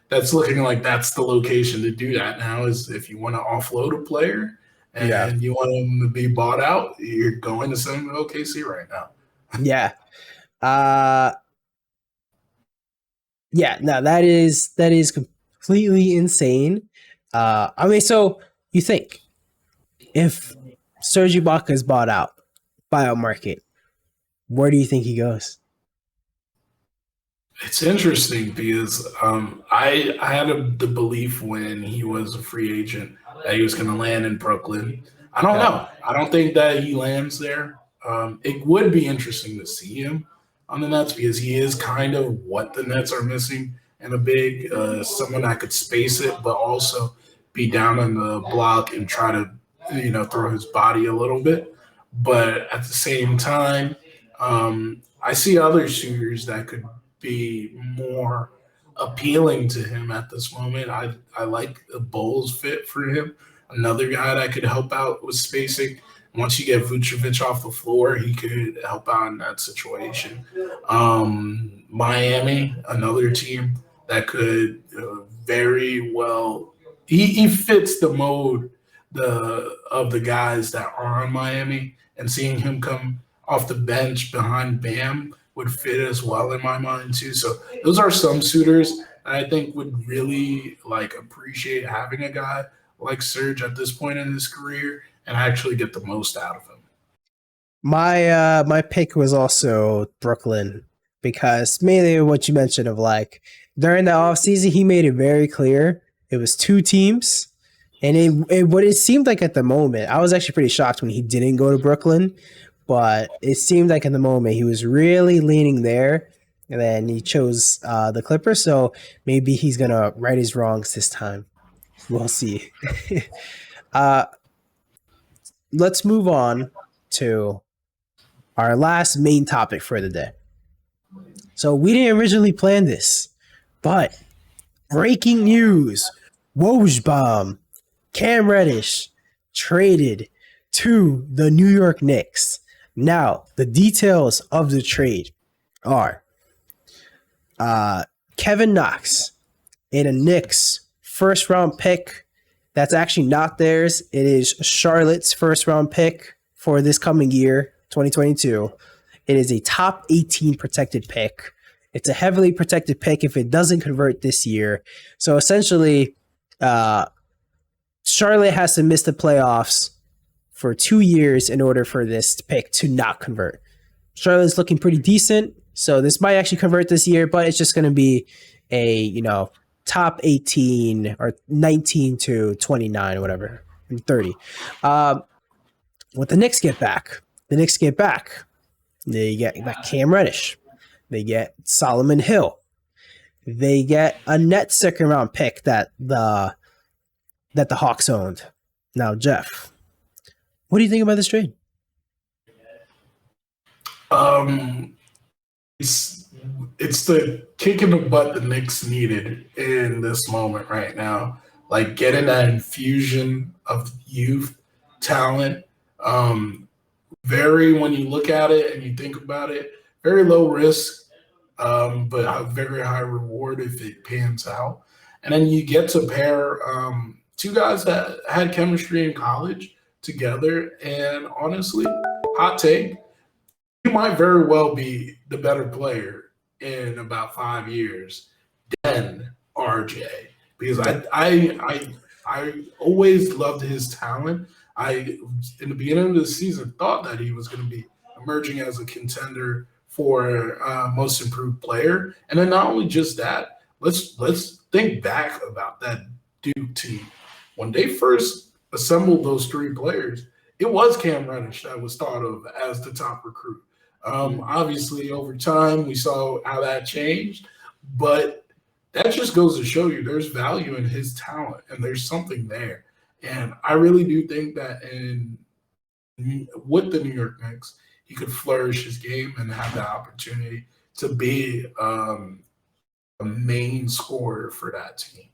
that's looking like that's the location to do that now. Is if you want to offload a player and you want him to be bought out, you're going to send him to OKC right now. Yeah. No, that is completely insane. I mean, so you think if Serge Ibaka is bought out, buyout market, where do you think he goes? It's interesting because I had the belief when he was a free agent that he was going to land in Brooklyn. I don't know. I don't think that he lands there. It would be interesting to see him on the Nets because he is kind of what the Nets are missing in a big someone that could space it, but also be down on the block and try to throw his body a little bit. But at the same time, I see other shooters that could be more appealing to him at this moment. I like the Bulls fit for him. Another guy that could help out with spacing. Once you get Vucevic off the floor, he could help out in that situation. Miami, another team that could very well. He fits the mode of the guys that are on Miami, and seeing him come off the bench behind Bam would fit as well in my mind too. So those are some suitors that I think would really appreciate having a guy like Serge at this point in his career and actually get the most out of him. My pick was also Brooklyn because mainly what you mentioned of during the offseason, he made it very clear it was two teams. And what it seemed like at the moment, I was actually pretty shocked when he didn't go to Brooklyn, but it seemed like in the moment he was really leaning there, and then he chose the Clippers. So maybe he's gonna right his wrongs this time. We'll see. Let's move on to our last main topic for the day. So we didn't originally plan this, but breaking news: Woj Cam Reddish traded to the New York Knicks. Now, the details of the trade are Kevin Knox and a Knicks first-round pick that's actually not theirs. It is Charlotte's first-round pick for this coming year, 2022. It is a top 18 protected pick. It's a heavily protected pick if it doesn't convert this year. So essentially, Charlotte has to miss the playoffs for 2 years in order for this pick to not convert. Charlotte's looking pretty decent, so this might actually convert this year, but it's just going to be a, top 18 or 19 to 29 or whatever, and 30. What the Knicks get back? They get back Cam Reddish. They get Solomon Hill. They get a net second round pick that the Hawks owned. Now, Jeff, what do you think about this trade? It's the kick in the butt the Knicks needed in this moment right now. Getting that infusion of youth, talent. Very, when you look at it and you think about it, very low risk, but a very high reward if it pans out. And then you get to pair two guys that had chemistry in college together. And honestly, hot take, he might very well be the better player in about 5 years than RJ, because I always loved his talent. I, in the beginning of the season, thought that he was going to be emerging as a contender for most improved player. And then not only just that, let's think back about that Duke team. When they first assembled those three players, it was Cam Reddish that was thought of as the top recruit. Obviously, over time, we saw how that changed, but that just goes to show you there's value in his talent and there's something there. And I really do think that with the New York Knicks, he could flourish his game and have the opportunity to be a main scorer for that team.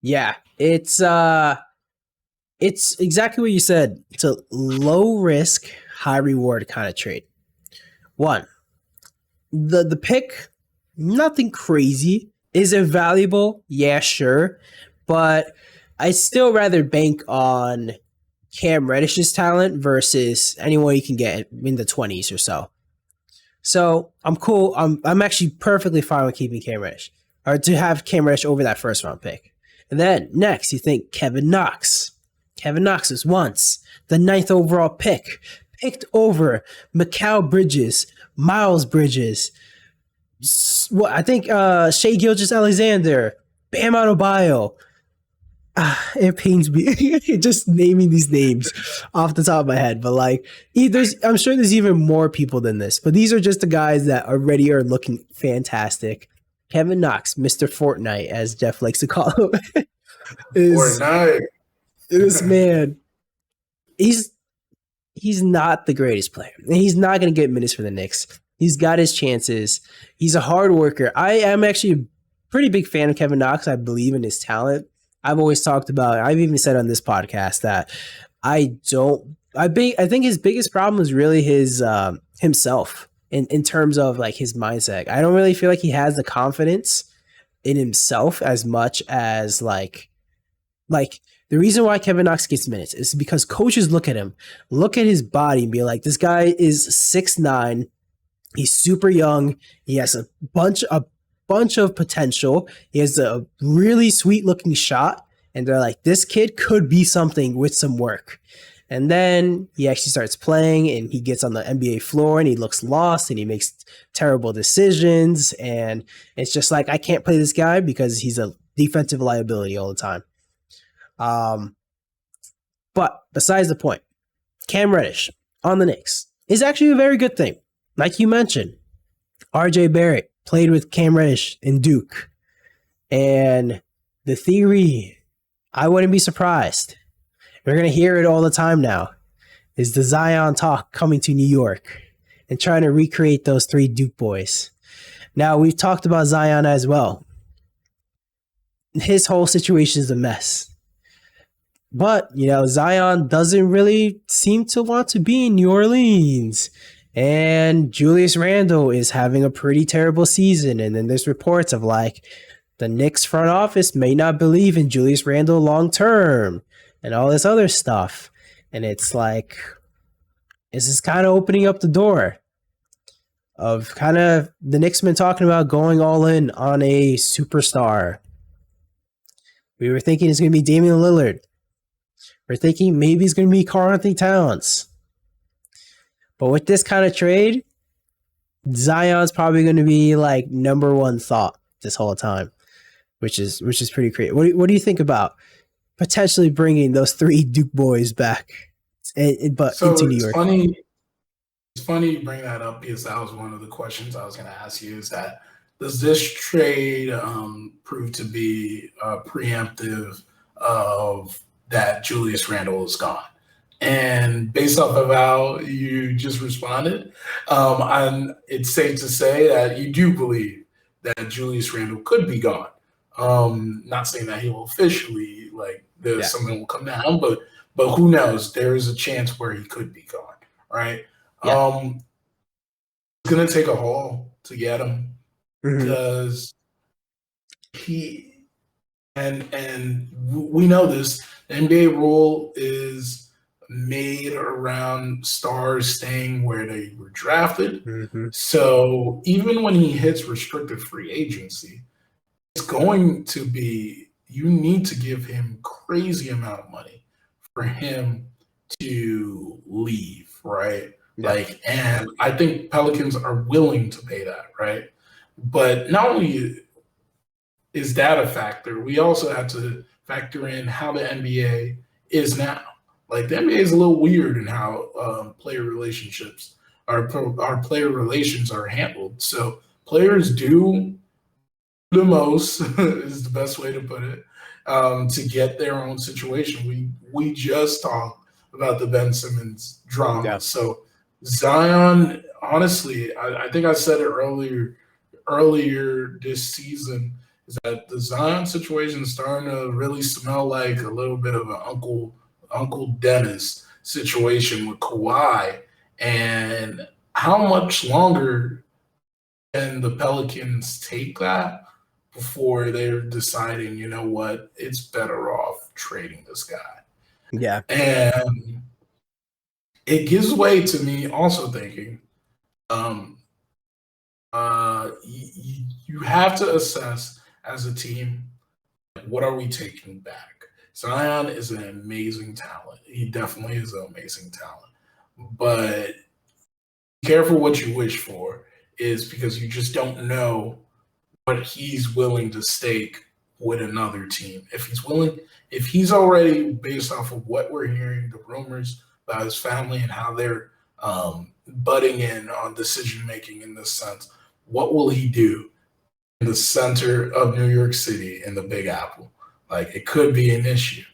Yeah, it's exactly what you said. It's a low risk, high reward kind of trade. One, the pick, nothing crazy. Is it valuable? Yeah, sure. But I still rather bank on Cam Reddish's talent versus anyone you can get in the 20s or so. So I'm cool. I'm actually perfectly fine with keeping Cam Reddish, or to have Cam Reddish over that first round pick. And then next, you think Kevin Knox. Kevin Knox was once the 9th overall pick, picked over Mikal Bridges, Miles Bridges, I think Shai Gilgeous-Alexander, Bam Adebayo. It pains me just naming these names off the top of my head, but I'm sure there's even more people than this, but these are just the guys that already are looking fantastic. Kevin Knox, Mr. Fortnite, as Jeff likes to call him, Fortnite. This man, he's not the greatest player. He's not going to get minutes for the Knicks. He's got his chances. He's a hard worker. I am actually pretty big fan of Kevin Knox. I believe in his talent. I've always talked about, I've even said on this podcast that I think his biggest problem is really his himself in terms of like his mindset. I don't really feel like he has the confidence in himself as much as like the reason why Kevin Knox gets minutes is because coaches look at him, look at his body and be like, this guy is 6'9". He's super young. He has a bunch of potential. He has a really sweet looking shot. And they're like, this kid could be something with some work. And then he actually starts playing and he gets on the NBA floor and he looks lost and he makes terrible decisions. And it's just like, I can't play this guy because he's a defensive liability all the time. But besides the point, Cam Reddish on the Knicks is actually a very good thing. Like you mentioned, RJ Barrett played with Cam Reddish in Duke. And the theory, I wouldn't be surprised. We're going to hear it all the time now, is the Zion talk coming to New York and trying to recreate those 3 Duke boys. Now, we've talked about Zion as well. His whole situation is a mess. But, Zion doesn't really seem to want to be in New Orleans. And Julius Randle is having a pretty terrible season. And then there's reports of like the Knicks front office may not believe in Julius Randle long term and all this other stuff. And it's like, this is kind of opening up the door of kind of the Knicks been talking about going all in on a superstar. We were thinking it's going to be Damian Lillard. We're thinking maybe it's going to be Karl-Anthony Towns. But with this kind of trade, Zion's probably going to be like number one thought this whole time, which is pretty crazy. What do you think about potentially bringing those 3 Duke boys back, but into New York? It's funny you bring that up because that was one of the questions I was going to ask you. Is that does this trade prove to be preemptive of that Julius Randle is gone? And based off of how you just responded, it's safe to say that you do believe that Julius Randle could be gone. Not saying that he will officially, something will come down, but who knows? There is a chance where he could be gone, right? Yeah. It's going to take a haul to get him because he and we know this. The NBA rule is made around stars staying where they were drafted. So even when he hits restricted free agency, it's going to be, you need to give him crazy amount of money for him to leave, right? Yeah. And I think Pelicans are willing to pay that, right? But not only is that a factor, we also have to factor in how the NBA is now. Like the NBA is a little weird in how player relationships, our player relations are handled. So players do the most is the best way to put it to get their own situation. We just talked about the Ben Simmons drama. Yeah. So Zion, honestly, I think I said it earlier this season, is that the Zion situation is starting to really smell like a little bit of an Uncle Dennis situation with Kawhi. And how much longer can the Pelicans take that before they're deciding, you know what, it's better off trading this guy? Yeah. And it gives way to me also thinking you have to assess as a team, what are we taking back? Zion is an amazing talent. He definitely is an amazing talent. But be careful what you wish for, is because you just don't know what he's willing to stake with another team. If he's already, based off of what we're hearing, the rumors about his family and how they're butting in on decision-making in this sense, what will he do in the center of New York City in the Big Apple? Like, it could be an issue.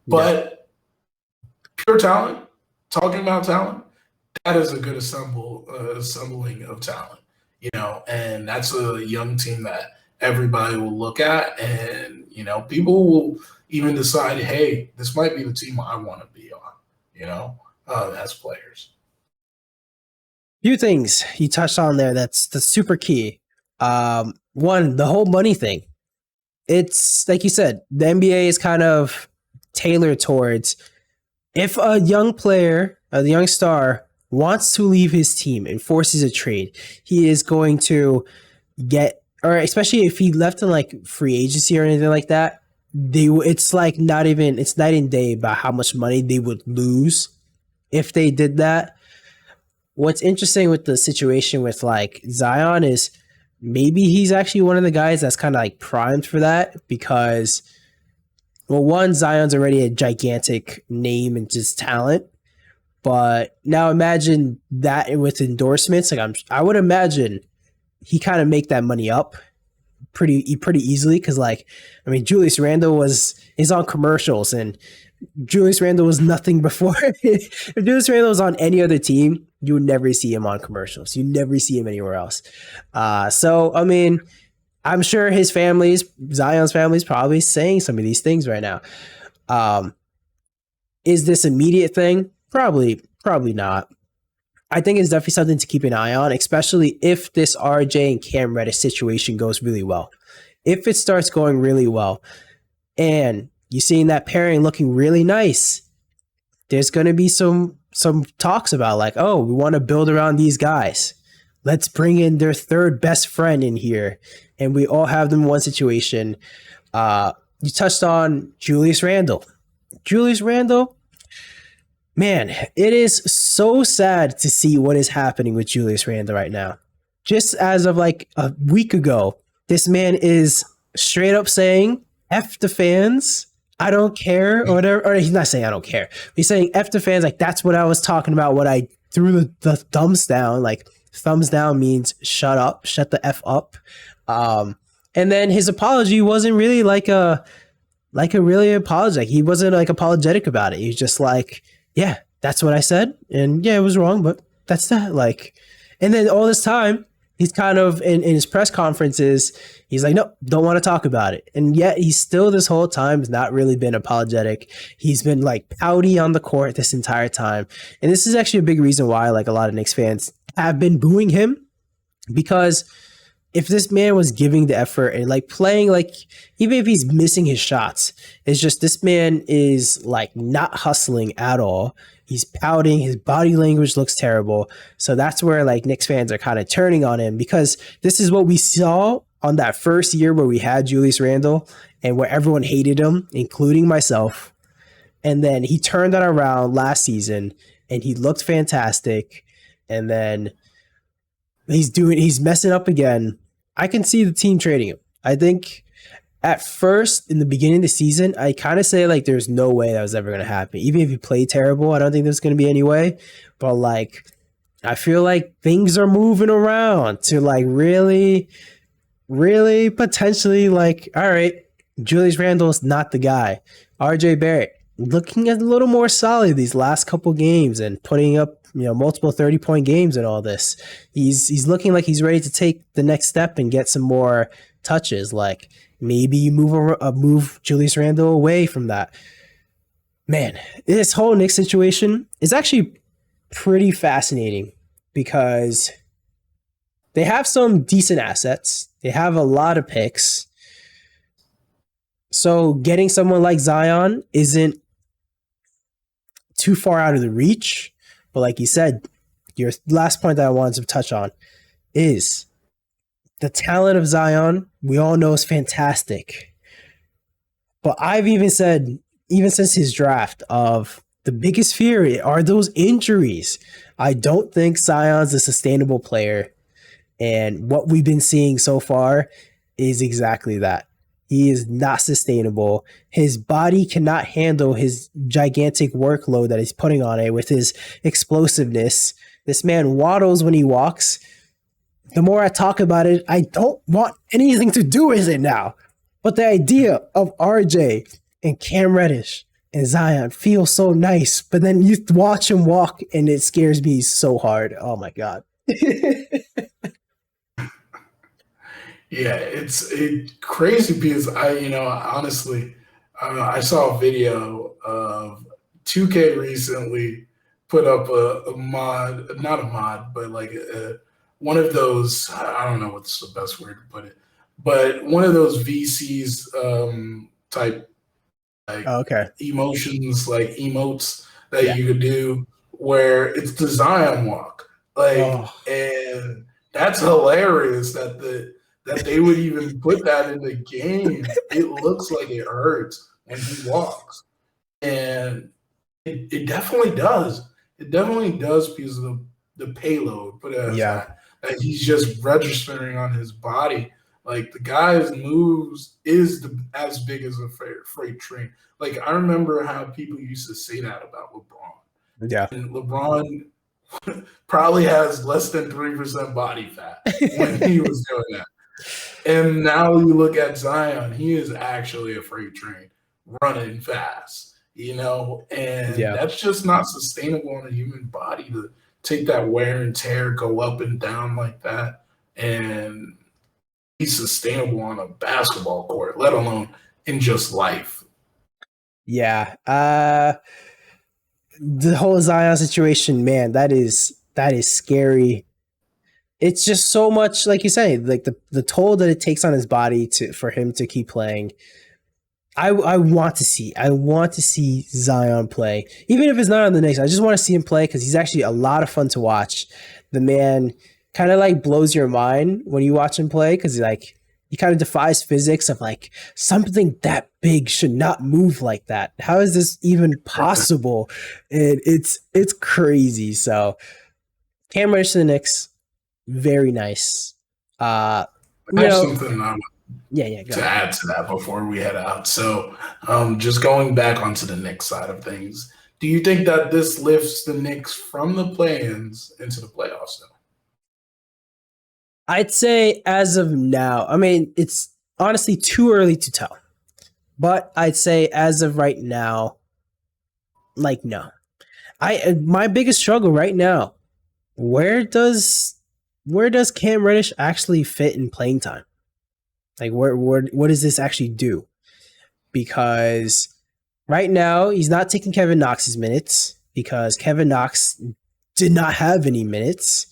But pure talent, talking about talent, that is a good assembling of talent, and that's a young team that everybody will look at, and people will even decide, hey, this might be the team I want to be on, as players. Few things you touched on there that's super key. One, the whole money thing. It's like you said, the NBA is kind of tailored towards if a young player, a young star, wants to leave his team and forces a trade, he is going to get, or especially if he left in like free agency or anything like that, it's like it's night and day about how much money they would lose if they did that. What's interesting with the situation with like Zion is maybe he's actually one of the guys that's kind of like primed for that because, well, one, Zion's already a gigantic name and just talent. But now imagine that with endorsements. Like I would imagine he kind of make that money up pretty easily because, like, I mean, Julius Randle is on commercials, and Julius Randle was nothing before. If Julius Randle was on any other team, you would never see him on commercials. You never see him anywhere else. So I mean, I'm sure Zion's family's probably saying some of these things right now. Is this immediate thing? Probably not. I think it's definitely something to keep an eye on, especially if this RJ and Cam Reddish situation goes really well. If it starts going really well and you're seeing that pairing looking really nice, there's going to be some talks about like, oh, we want to build around these guys. Let's bring in their third best friend in here. And we all have them in one situation. You touched on Julius Randle. Man, it is so sad to see what is happening with Julius Randle right now. Just as of like a week ago, this man is straight up saying, F the fans, I don't care, or whatever. Or he's not saying I don't care. He's saying F the fans, like that's what I was talking about when I threw the thumbs down. Like thumbs down means shut up, shut the F up. And then his apology wasn't really like a really apology. Like he wasn't like apologetic about it. He was just like, yeah, that's what I said. And yeah, it was wrong, but that's that. Like, and then all this time, he's kind of in his press conferences, he's like, no, don't want to talk about it. And yet he's still this whole time has not really been apologetic. He's been like pouty on the court this entire time. And this is actually a big reason why like a lot of Knicks fans have been booing him, because if this man was giving the effort and like playing, like even if he's missing his shots, it's just this man is like not hustling at all. He's pouting. His body language looks terrible. So that's where like Knicks fans are kind of turning on him, because this is what we saw on that first year where we had Julius Randle and where everyone hated him, including myself. And then he turned that around last season and he looked fantastic. And then he's messing up again. I can see the team trading him. I think at first, in the beginning of the season, I kind of say like there's no way that was ever going to happen. Even if he played terrible, I don't think there's going to be any way. But like, I feel like things are moving around to like really, really potentially like, all right, Julius Randle is not the guy. RJ Barrett looking a little more solid these last couple games and putting up, multiple 30-point games and all this. He's looking like he's ready to take the next step and get some more touches. Like maybe you move Julius Randle away from that. Man, this whole Knicks situation is actually pretty fascinating because they have some decent assets. They have a lot of picks. So getting someone like Zion isn't too far out of the reach. But like you said, your last point that I wanted to touch on is the talent of Zion. We all know is fantastic. But I've even said, even since his draft, of the biggest fear are those injuries. I don't think Zion's a sustainable player. And what we've been seeing so far is exactly that. He is not sustainable. His body cannot handle his gigantic workload that he's putting on it with his explosiveness. This man waddles when he walks. The more I talk about it, I don't want anything to do with it now. But the idea of RJ and Cam Reddish and Zion feels so nice. But then you watch him walk and it scares me so hard. Oh my God. Yeah, it's crazy because honestly, I saw a video of 2K recently put up a mod, not a mod, but like one of those. I don't know what's the best way to put it, but one of those VCs type like Oh, okay. emotions, like emotes that Yeah. you could do where it's the Zion walk, like, Oh, and that's hilarious that they would even put that in the game. It looks like it hurts when he walks, and it definitely does. It definitely does because of the payload, put it as yeah. that he's just registering on his body. Like the guy's moves is as big as a freight train. Like I remember how people used to say that about LeBron. Yeah. And LeBron probably has less than 3% body fat when he was doing that. And now you look at Zion, he is actually a freight train running fast, and Yeah. that's just not sustainable on a human body to take that wear and tear, go up and down like that, and be sustainable on a basketball court, let alone in just life. Yeah. The whole Zion situation, man, that is scary. It's just so much, like you say, like the toll that it takes on his body for him to keep playing. I want to see Zion play, even if it's not on the Knicks. I just want to see him play because he's actually a lot of fun to watch. The man kind of like blows your mind when you watch him play because he kind of defies physics of like something that big should not move like that. How is this even possible? And it's crazy. So Cam Reddish to the Knicks, very nice. I have something yeah, to add to that before we head out. So, just going back onto the Knicks side of things, do you think that this lifts the Knicks from the play-ins into the playoffs, though? I'd say as of now, I mean, it's honestly too early to tell. But I'd say as of right now, like no. My biggest struggle right now, where does Cam Reddish actually fit in playing time? Like where what does this actually do? Because right now he's not taking Kevin Knox's minutes because Kevin Knox did not have any minutes.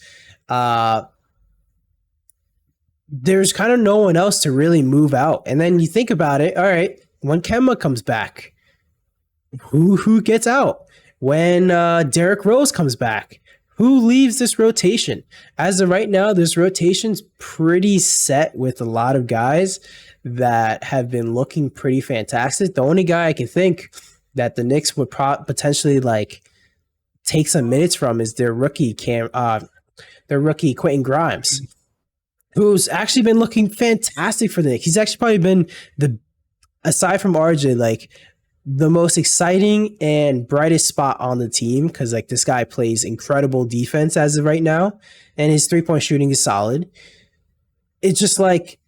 There's kind of no one else to really move out. And then you think about it, all right, when Kemba comes back, who gets out? When Derrick Rose comes back, who leaves this rotation? As of right now, this rotation's pretty set with a lot of guys that have been looking pretty fantastic. The only guy I can think that the Knicks would potentially like take some minutes from is their rookie Quentin Grimes, who's actually been looking fantastic for the Knicks. He's actually probably been aside from RJ, like the most exciting and brightest spot on the team because like this guy plays incredible defense as of right now, and his 3-point shooting is solid. It's just like,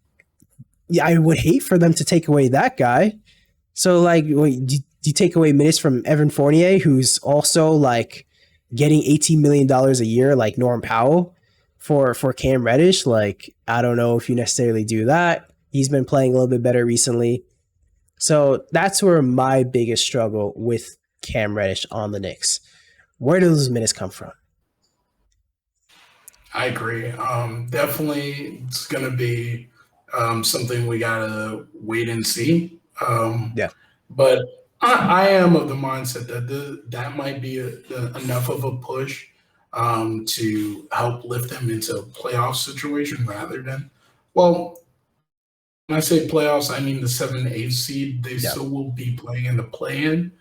yeah, I would hate for them to take away that guy. So like, do you take away minutes from Evan Fournier, who's also like getting $18 million a year, like Norm Powell, for Cam Reddish? Like, I don't know if you necessarily do that. He's been playing a little bit better recently. So that's where my biggest struggle with Cam Reddish on the Knicks. Where do those minutes come from? I agree. Definitely, it's going to be something we got to wait and see. Yeah. But I am of the mindset that that might be enough of a push to help lift them into a playoff situation rather than, well, when I say playoffs, I mean the 7-8 seed. They still will be playing in the play-in,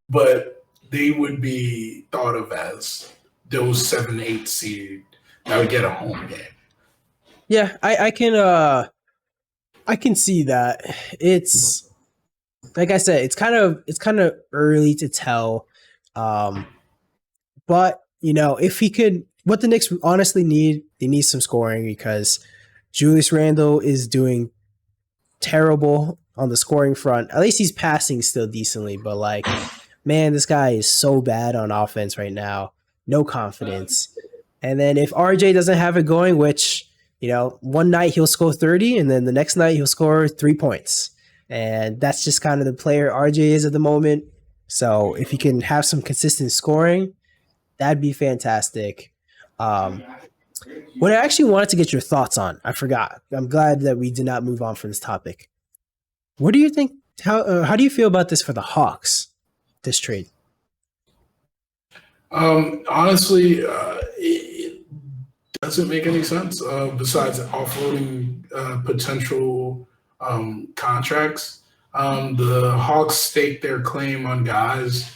but they would be thought of as those 7-8 seed that would get a home game. Yeah, I can see that. It's like I said, it's kind of early to tell. But if he could, what the Knicks honestly need, they need some scoring because Julius Randle is doing terrible on the scoring front. At least he's passing still decently, but like, man, this guy is so bad on offense right now. No confidence. And then if RJ doesn't have it going, which One night he'll score 30, and then the next night he'll score 3 points. And that's just kind of the player RJ is at the moment. So if he can have some consistent scoring, that'd be fantastic. What I actually wanted to get your thoughts on, I forgot. I'm glad that we did not move on from this topic. What do you think? How do you feel about this for the Hawks, this trade? Honestly, it doesn't make any sense besides offloading potential contracts. The Hawks stake their claim on guys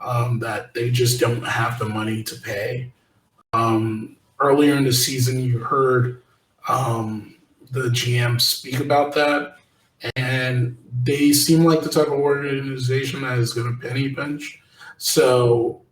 that they just don't have the money to pay. Earlier in the season, you heard the GM speak about that, and they seem like the type of organization that is going to penny pinch. So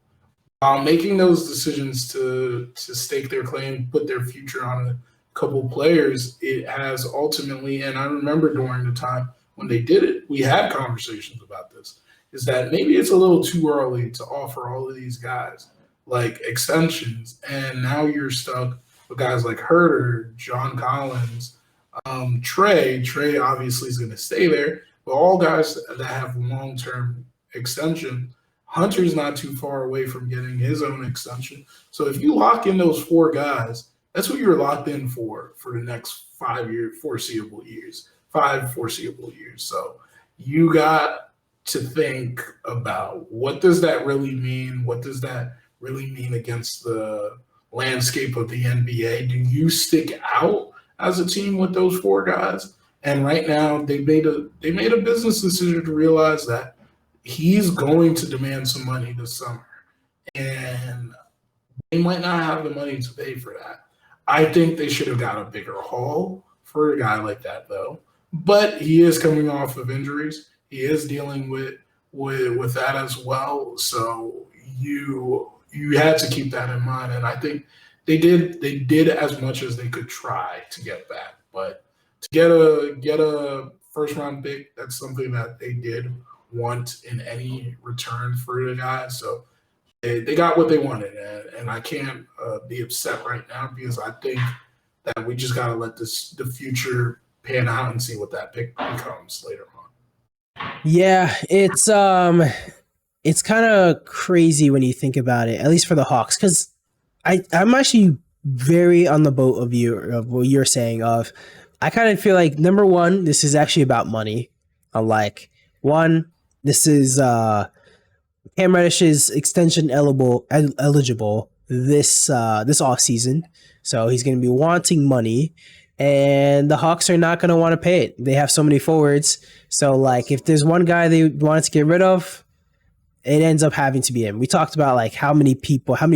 making those decisions to stake their claim, put their future on a couple players, it has ultimately, and I remember during the time when they did it, we had conversations about this, is that maybe it's a little too early to offer all of these guys like extensions, and now you're stuck with guys like Herter, John Collins, Trey. Trey obviously is going to stay there, but all guys that have long-term extension. Hunter's not too far away from getting his own extension. So if you lock in those 4 guys, that's what you're locked in for the next 5 foreseeable years. So you got to think about, what does that really mean? What does that really mean against the landscape of the NBA? Do you stick out as a team with those 4 guys? And right now they made a business decision to realize that he's going to demand some money this summer, and they might not have the money to pay for that. I think they should have got a bigger haul for a guy like that, though. But he is coming off of injuries. He is dealing with that as well. So you had to keep that in mind, and I think they did as much as they could try to get back. But to get a first round pick, that's something that they did want in any return for the guys. So they got what they wanted, and I can't be upset right now, because I think that we just got to let the future pan out and see what that pick becomes later on. Yeah, it's kind of crazy when you think about it, at least for the Hawks, because I'm actually very on the boat of what you're saying. Of, I kind of feel like, number one, this is actually about money. This is Cam Reddish's extension eligible this offseason. So he's going to be wanting money, and the Hawks are not going to want to pay it. They have so many forwards. So, like, if there's one guy they wanted to get rid of, it ends up having to be him. We talked about, like, how many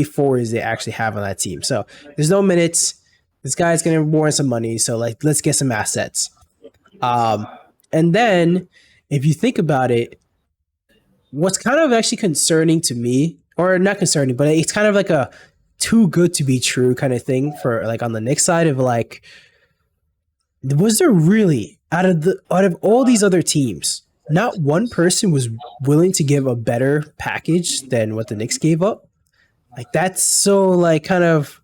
forwards they actually have on that team. So there's no minutes. This guy's going to warrant some money. So, like, let's get some assets. And then, if you think about it, what's kind of actually concerning to me, or not concerning, but it's kind of like a too good to be true kind of thing for, like, on the Knicks side of, like, was there really, out of all these other teams, not one person was willing to give a better package than what the Knicks gave up? Like, that's so, like, kind of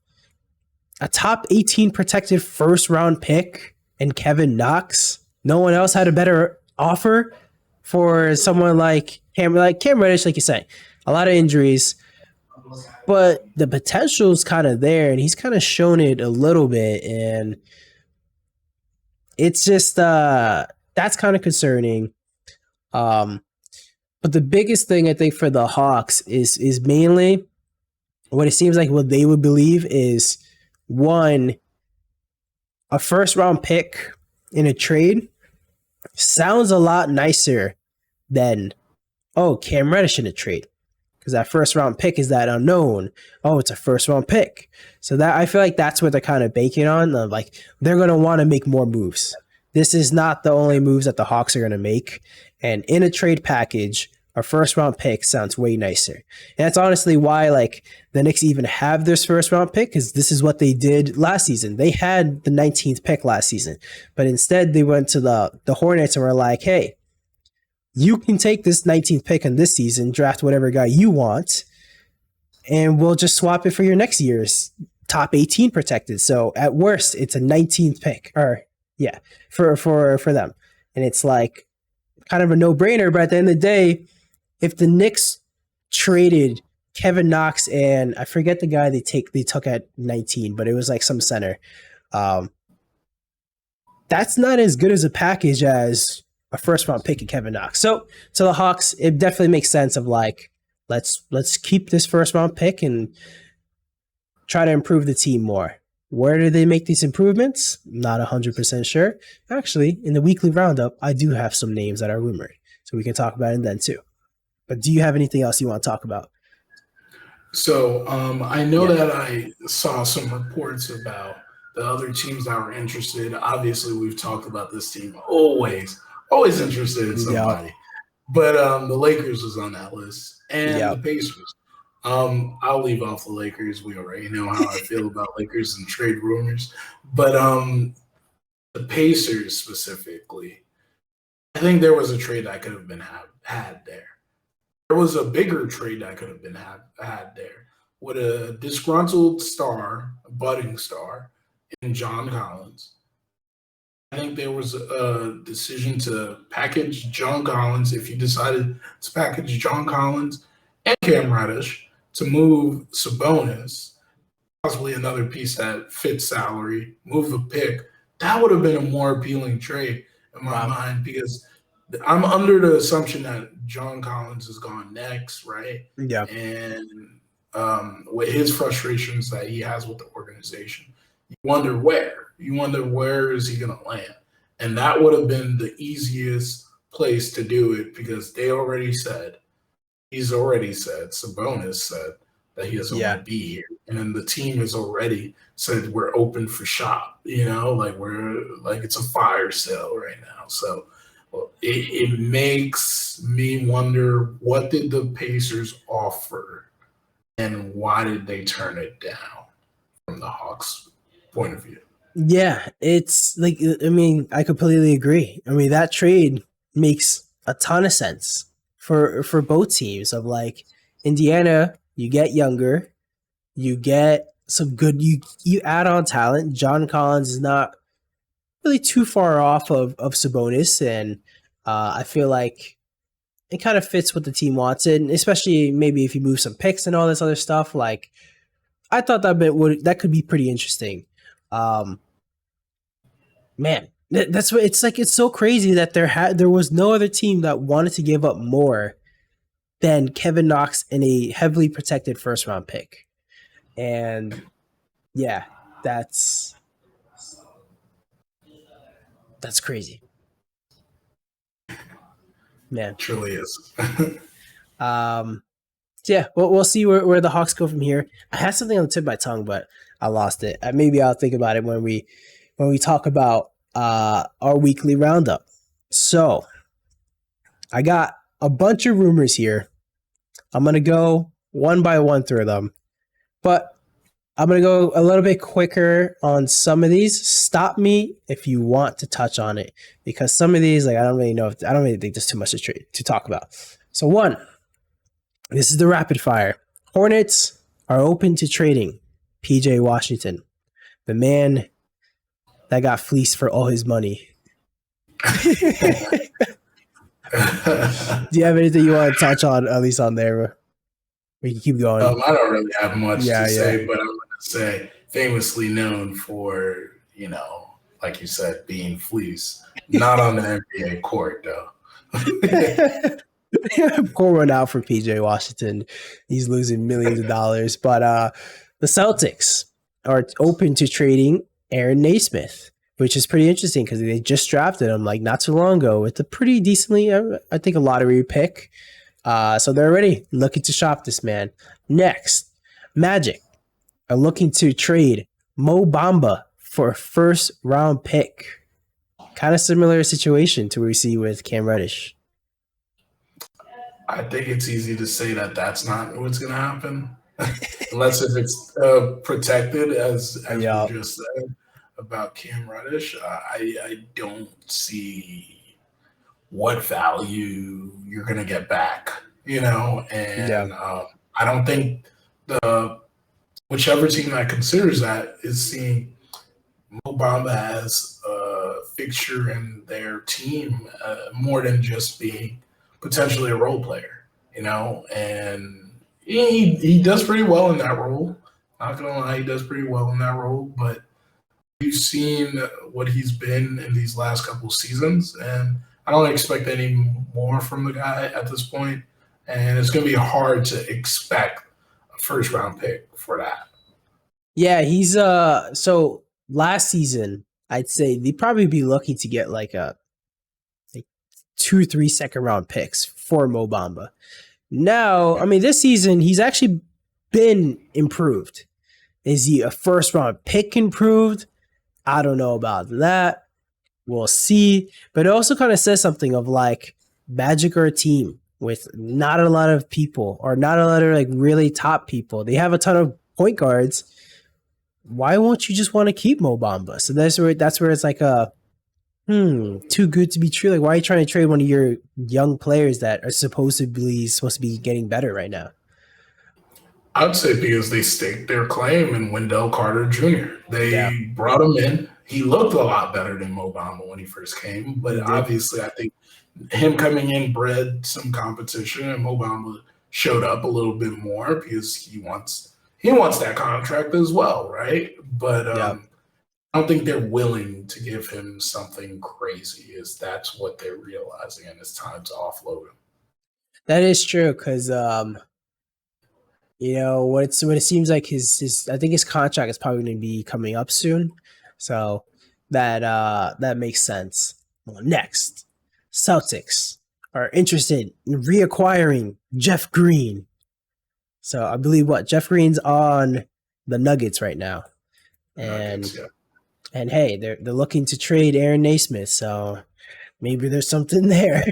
a top 18 protected first round pick and Kevin Knox. No one else had a better offer for someone like Cam Reddish, like you say. A lot of injuries, but the potential is kind of there, and he's kind of shown it a little bit, and it's just that's kind of concerning. But the biggest thing I think for the Hawks is mainly what it seems like what they would believe is, one, a first round pick in a trade sounds a lot nicer than, Cam Reddish in a trade. Because that first round pick is that unknown. Oh, it's a first round pick. So that, I feel like that's what they're kind of banking on. Like, they're going to want to make more moves. This is not the only moves that the Hawks are going to make. And in a trade package, a first round pick sounds way nicer. And that's honestly why, like, the Knicks even have this first round pick, because this is what they did last season. They had the 19th pick last season, but instead they went to the Hornets and were like, hey, you can take this 19th pick in this season, draft whatever guy you want, and we'll just swap it for your next year's top 18 protected. So at worst, it's a 19th pick, or yeah, for them. And it's like kind of a no-brainer. But at the end of the day, if the Knicks traded Kevin Knox and I forget the guy they took at 19, but it was like some center. That's not as good as a package as a first round pick of Kevin Knox. So to the Hawks, it definitely makes sense of like, let's keep this first round pick and try to improve the team more. Where do they make these improvements? Not 100% sure. Actually, in the weekly roundup, I do have some names that are rumored, so we can talk about it then too. But do you have anything else you want to talk about? So I know that I saw some reports about the other teams that were interested. Obviously, we've talked about this team always interested in somebody. Yep. But the Lakers was on that list, and the Pacers. I'll leave off the Lakers. We already know how I feel about Lakers and trade rumors. But the Pacers specifically, I think there was a trade that could have been had there. There was a bigger trade that could have been had there with a disgruntled star, a budding star, in John Collins. I think there was a decision to package John Collins, if you decided to package John Collins and Cam Reddish, to move Sabonis, possibly another piece that fits salary, move the pick. That would have been a more appealing trade in my mind, because I'm under the assumption that John Collins is gone next, right? Yeah. And with his frustrations that he has with the organization, you wonder where is he going to land? And that would have been the easiest place to do it, because he's already said, Sabonis said that he doesn't want to be here. And then the team has already said we're open for shop, like it's a fire sale right now. So it makes me wonder, what did the Pacers offer and why did they turn it down from the Hawks' point of view? Yeah, it's like, I mean, I completely agree. I mean, that trade makes a ton of sense for both teams. Of like, Indiana, you get younger, you get some good, you add on talent. John Collins is not really too far off of Sabonis, and I feel like it kind of fits what the team wants, and especially maybe if you move some picks and all this other stuff. Like, I thought that could be pretty interesting. Man, that's what it's like. It's so crazy that there was no other team that wanted to give up more than Kevin Knox in a heavily protected first round pick. And yeah, that's crazy. Man, truly is. Yeah, we'll see where the Hawks go from here. I had something on the tip of my tongue, but I lost it. Maybe I'll think about it when we talk about our weekly roundup. So I got a bunch of rumors here. I'm going to go one by one through them, but I'm going to go a little bit quicker on some of these. Stop me if you want to touch on it, because some of these, like, I don't really think there's too much to talk about. So one, this is the rapid fire. Hornets are open to trading PJ Washington, the man that got fleeced for all his money. Do you have anything you want to touch on, at least on there? We can keep going. I don't really have much to say, but I'm going to say, famously known for, like you said, being fleeced. Not on the NBA court, though. Pour one out for PJ Washington. He's losing millions of dollars. But the Celtics are open to trading Aaron Naismith, which is pretty interesting because they just drafted him like not too long ago with a pretty decently, I think, a lottery pick. So they're already looking to shop this man. Next, Magic are looking to trade Mo Bamba for a first round pick. Kind of similar situation to what we see with Cam Reddish. I think it's easy to say that that's not what's going to happen, unless if it's protected, as we just said about Cam Reddish. I don't see what value you're going to get back, and I don't think the whichever team that considers that is seeing Mo Bamba as a fixture in their team more than just being potentially a role player, and he does pretty well in that role. Not gonna lie, he does pretty well in that role, but we've seen what he's been in these last couple of seasons, and I don't expect any more from the guy at this point. And it's going to be hard to expect a first round pick for that. Yeah, he's so last season, I'd say they'd probably be lucky to get like 2-3 second round picks for Mo Bamba. Now, I mean, this season he's actually been improved. Is he a first round pick improved? I don't know about that. We'll see. But it also kind of says something of like Magic are a team with not a lot of people or not a lot of like really top people. They have a ton of point guards. Why won't you just want to keep Mo Bamba? So that's where it's like too good to be true. Like, why are you trying to trade one of your young players that are supposed to be getting better right now? I'd say because they staked their claim in Wendell Carter Jr. They brought him in. He looked a lot better than Mo Bamba when he first came, but obviously I think him coming in bred some competition, and Mo Bamba showed up a little bit more because he wants that contract as well, right? But I don't think they're willing to give him something crazy. Is that's what they're realizing, and it's time to offload him. That is true because what it seems like his I think his contract is probably going to be coming up soon, so that makes sense. Well, next, Celtics are interested in reacquiring Jeff Green. So I believe Jeff Green's on the Nuggets right now, and hey, they're looking to trade Aaron Naismith, so maybe there's something there.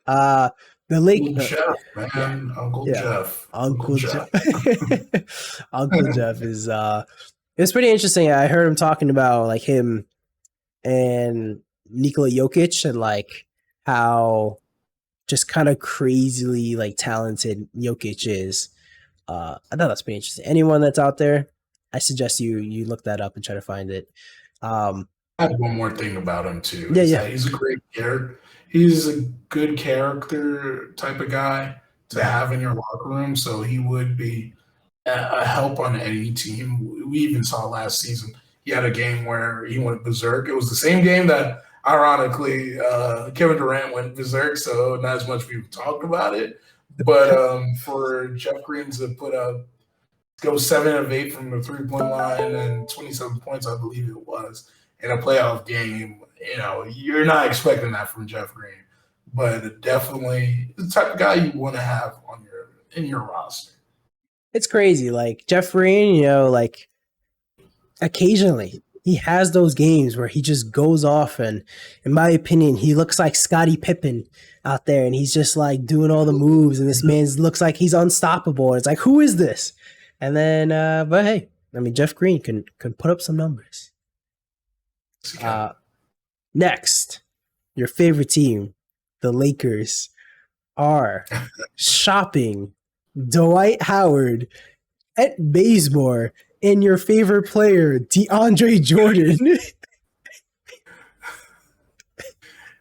The Lake Jeff, man, Uncle Jeff. Uncle Jeff is it's pretty interesting. I heard him talking about like him and Nikola Jokic and like how just kind of crazily like talented Jokic is. I thought that's pretty interesting. Anyone that's out there, I suggest you look that up and try to find it. I have one more thing about him too. Yeah. He's a great character. He's a good character type of guy to have in your locker room. So he would be a help on any team. We even saw last season. He had a game where he went berserk. It was the same game that, ironically, Kevin Durant went berserk. So not as much people talked about it. But for Jeff Green to go 7 of 8 from the 3-point line and 27 points, I believe it was, in a playoff game, you're not expecting that from Jeff Green, but definitely the type of guy you want to have in your roster. It's crazy. Like Jeff Green, like occasionally he has those games where he just goes off, and in my opinion, he looks like Scottie Pippen out there, and he's just like doing all the moves, and this man looks like he's unstoppable. And it's like, who is this? And then, but hey, I mean, Jeff Green can put up some numbers. Next, your favorite team, the Lakers, are shopping Dwight Howard at Bazemore and your favorite player, DeAndre Jordan.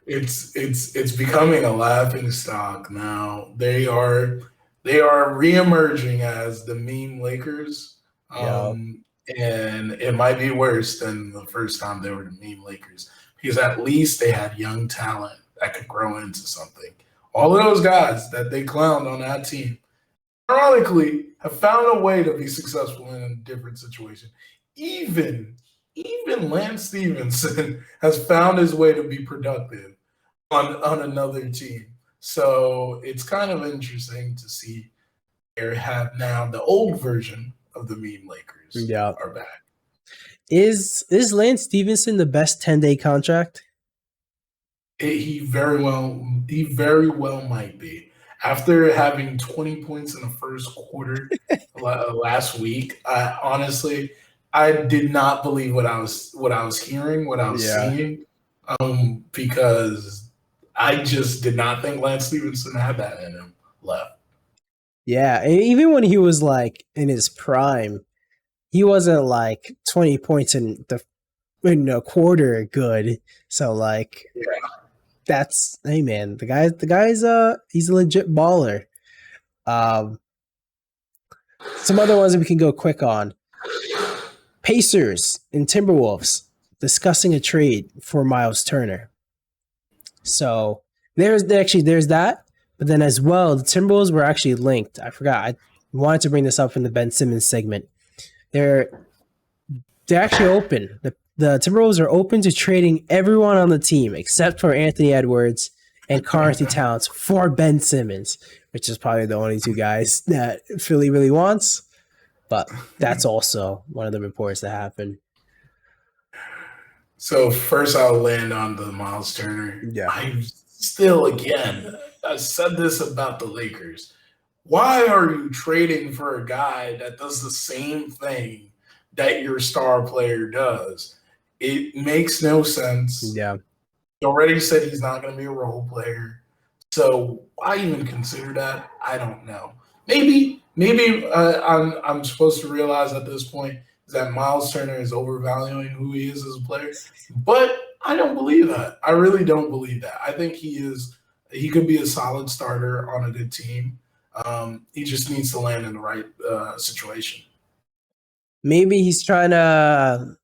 It's becoming a laughing stock now. They are reemerging as the meme Lakers. And it might be worse than the first time they were the meme Lakers, because at least they had young talent that could grow into something. All of those guys that they clowned on that team, ironically, have found a way to be successful in a different situation. Even Lance Stevenson has found his way to be productive on another team. So it's kind of interesting to see they have now the old version of the meme Lakers are back. Is Lance Stevenson the best 10-day contract? He very well might be. After having 20 points in the first quarter last week, I did not believe what I was hearing, what I was seeing, because I just did not think Lance Stevenson had that in him left. Yeah, and even when he was like in his prime, he wasn't like 20 points in a quarter good. So like that's hey man, the guy's he's a legit baller. Um, some other ones that we can go quick on. Pacers and Timberwolves discussing a trade for Miles Turner. So there's that, but then as well, the Timberwolves were actually linked. I forgot. I wanted to bring this up in the Ben Simmons segment. They're actually open. The Timberwolves are open to trading everyone on the team except for Anthony Edwards and Karl-Anthony Towns for Ben Simmons, which is probably the only two guys that Philly really wants. But that's also one of the reports that happened. So first I'll land on the Miles Turner. Yeah. I said this about the Lakers. Why are you trading for a guy that does the same thing that your star player does? It makes no sense. Yeah. He already said he's not going to be a role player. So why even consider that? I don't know. Maybe I'm supposed to realize at this point is that Miles Turner is overvaluing who he is as a player, but I don't believe that. I really don't believe that. I think he could be a solid starter on a good team. He just needs to land in the right situation. Maybe he's trying to,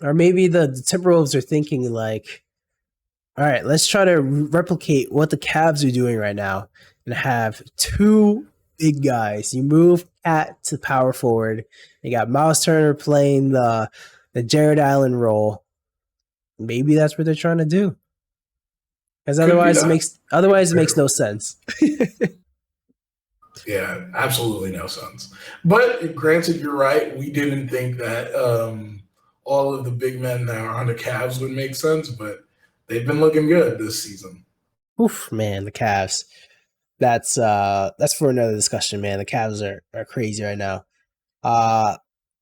or maybe the Timberwolves are thinking like, all right, let's try to replicate what the Cavs are doing right now and have two big guys. You move Cat to power forward. You got Miles Turner playing the Jared Allen role. Maybe that's what they're trying to do. Because otherwise it makes no sense. Yeah, absolutely no sense. But granted, you're right. We didn't think that all of the big men that are on the Cavs would make sense, but they've been looking good this season. Oof, man, the Cavs. That's for another discussion, man. The Cavs are crazy right now.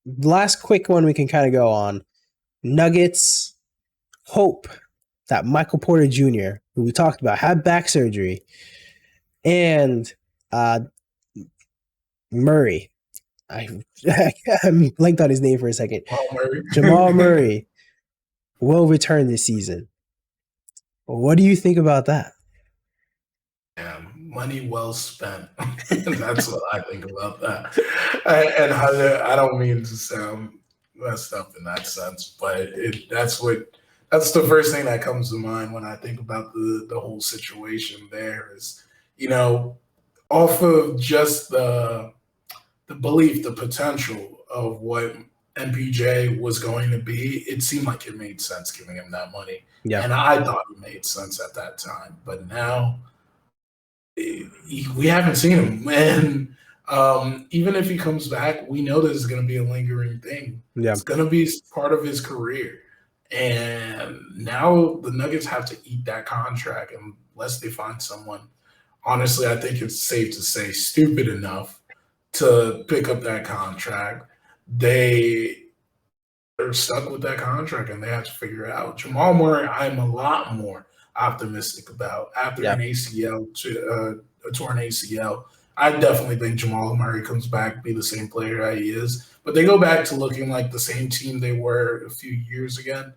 Last quick one we can kind of go on. Nuggets hope that Michael Porter Jr., who we talked about, had back surgery, and Murray. I blanked on his name for a second. Jamal Murray will return this season. What do you think about that? Yeah, money well spent. That's what I think about that. And I don't mean to sound messed up in that sense, but that's the first thing that comes to mind when I think about the whole situation there is, off of just the belief, the potential of what MPJ was going to be, it seemed like it made sense giving him that money. Yeah. And I thought it made sense at that time. But now we haven't seen him. And even if he comes back, we know this is going to be a lingering thing. Yeah. It's going to be part of his career. And now the Nuggets have to eat that contract unless they find someone. Honestly, I think it's safe to say stupid enough to pick up that contract. They are stuck with that contract and they have to figure it out. Jamal Murray, I'm a lot more optimistic about after an ACL, a torn ACL. I definitely think Jamal Murray comes back, be the same player that he is. But they go back to looking like the same team they were a few years again.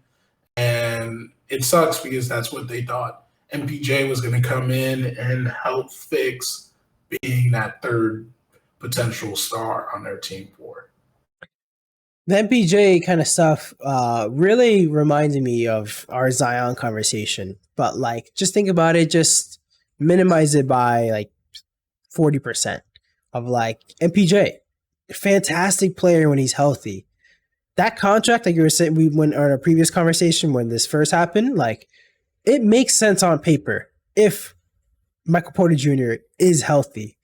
And it sucks because that's what they thought. MPJ was going to come in and help fix being that third potential star on their team for. The MPJ kind of stuff really reminded me of our Zion conversation. But like, just think about it, just minimize it by like 40% of like MPJ. Fantastic player when he's healthy. That contract, like you were saying, we went on a previous conversation when this first happened, like it makes sense on paper if Michael Porter Jr. is healthy.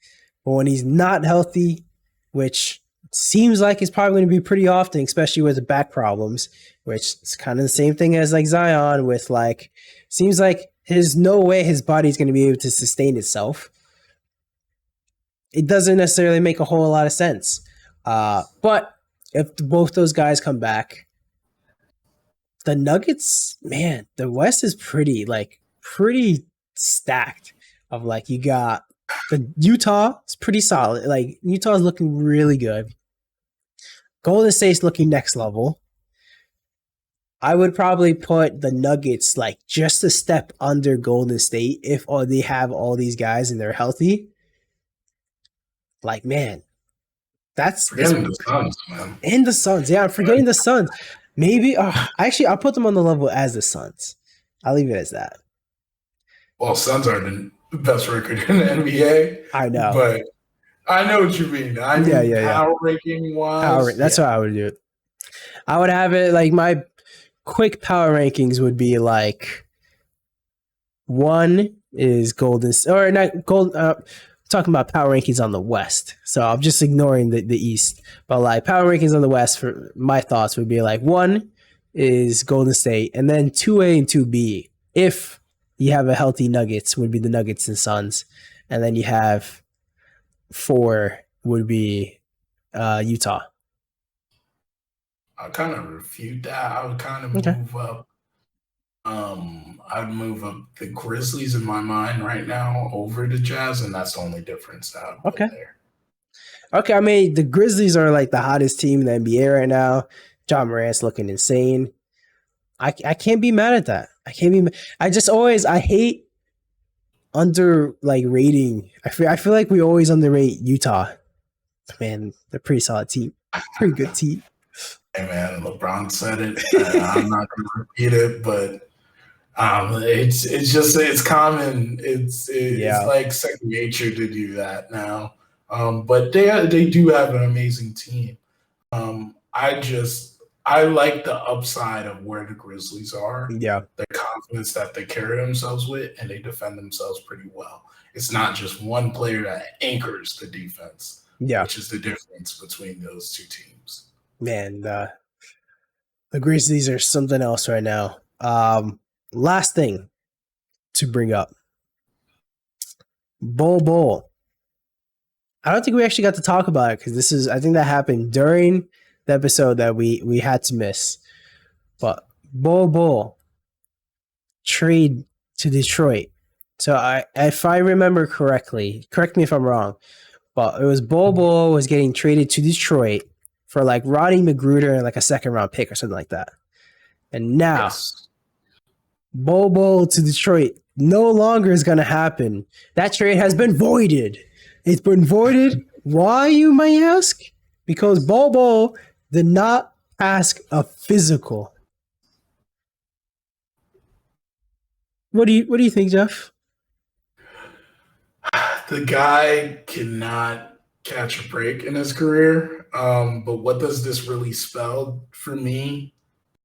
But when he's not healthy, which seems like it's probably going to be pretty often, especially with the back problems, which is kind of the same thing as like Zion with like, seems like there's no way his body's going to be able to sustain itself. It doesn't necessarily make a whole lot of sense. But if both those guys come back, the Nuggets, man, the West is pretty stacked. Of like, you got the Utah, it's pretty solid. Like Utah is looking really good. Golden State's looking next level. I would probably put the Nuggets like just a step under Golden State if they have all these guys and they're healthy. Like, man, that's Forgetting the Suns, man. and the Suns. Yeah, I'm forgetting the Suns. Maybe actually I'll put them on the level as the Suns. I'll leave it as that. Well, Suns are the best record in the NBA. I know. But I know what you mean. I mean, power ranking wise. That's how I would do it. I would have it like my quick power rankings would be like 1 is Golden or not Gold. Talking about power rankings on the West, so I'm just ignoring the East. But like power rankings on the West, for my thoughts would be like 1 is Golden State, and then 2A and 2B. If you have a healthy Nuggets, would be the Nuggets and Suns, and then you have 4 would be Utah. I kind of refute that. I would kind of move up. I'd move up the Grizzlies in my mind right now over the Jazz, and that's the only difference that I'd put there. Okay, I mean, the Grizzlies are like the hottest team in the NBA right now. John Morant's looking insane. I can't be mad at that. I hate under like rating. I feel like we always underrate Utah. Man, they're a pretty solid team. Pretty good team. Hey man, LeBron said it. I'm not going to repeat it, but it's common. It's like second nature to do that now. But they do have an amazing team. I like the upside of where the Grizzlies are. Yeah, the confidence that they carry themselves with, and they defend themselves pretty well. It's not just one player that anchors the defense. Yeah, which is the difference between those two teams. Man, the Grizzlies are something else right now. Last thing to bring up. Bol Bol. I don't think we actually got to talk about it because I think that happened during the episode that we had to miss. But Bol Bol trade to Detroit. So if I remember correctly, correct me if I'm wrong, but it was Bol Bol was getting traded to Detroit for like Rodney McGruder and like a second round pick or something like that. And now Bol Bol to Detroit no longer is going to happen. That trade has been voided. It's been voided. Why, you might ask? Because Bol Bol did not ask a physical. What do you think, Jeff? The guy cannot catch a break in his career. But what does this really spell for me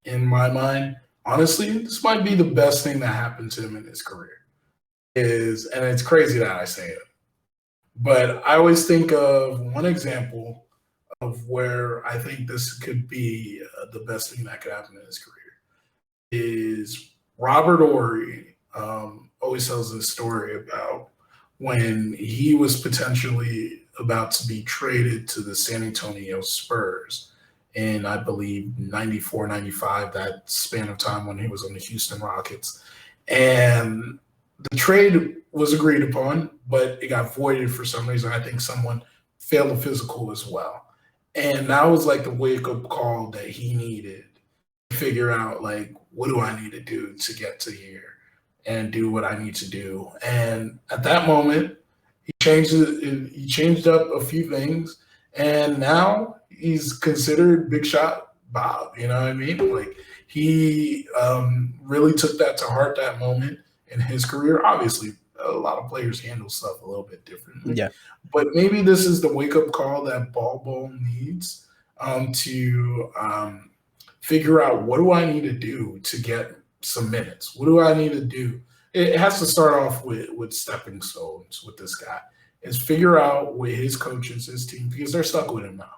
in my mind? Honestly, this might be the best thing that happened to him in his career. And it's crazy that I say it, but I always think of one example of where I think this could be the best thing that could happen in his career is Robert Horry always tells this story about when he was potentially about to be traded to the San Antonio Spurs in, I believe, 94, 95, that span of time when he was on the Houston Rockets. And the trade was agreed upon, but it got voided for some reason. I think someone failed a physical as well. And that was like the wake-up call that he needed to figure out, like, what do I need to do to get to here and do what I need to do? And at that moment, he changed up a few things, and now he's considered Big Shot Bob. You know what I mean? Like, he really took that to heart that moment in his career. Obviously, a lot of players handle stuff a little bit differently. Yeah. But maybe this is the wake-up call that Bol Bol needs to figure out, what do I need to do to get some minutes? What do I need to do? It has to start off with stepping stones with this guy. Is figure out with his coaches, his team, because they're stuck with him now.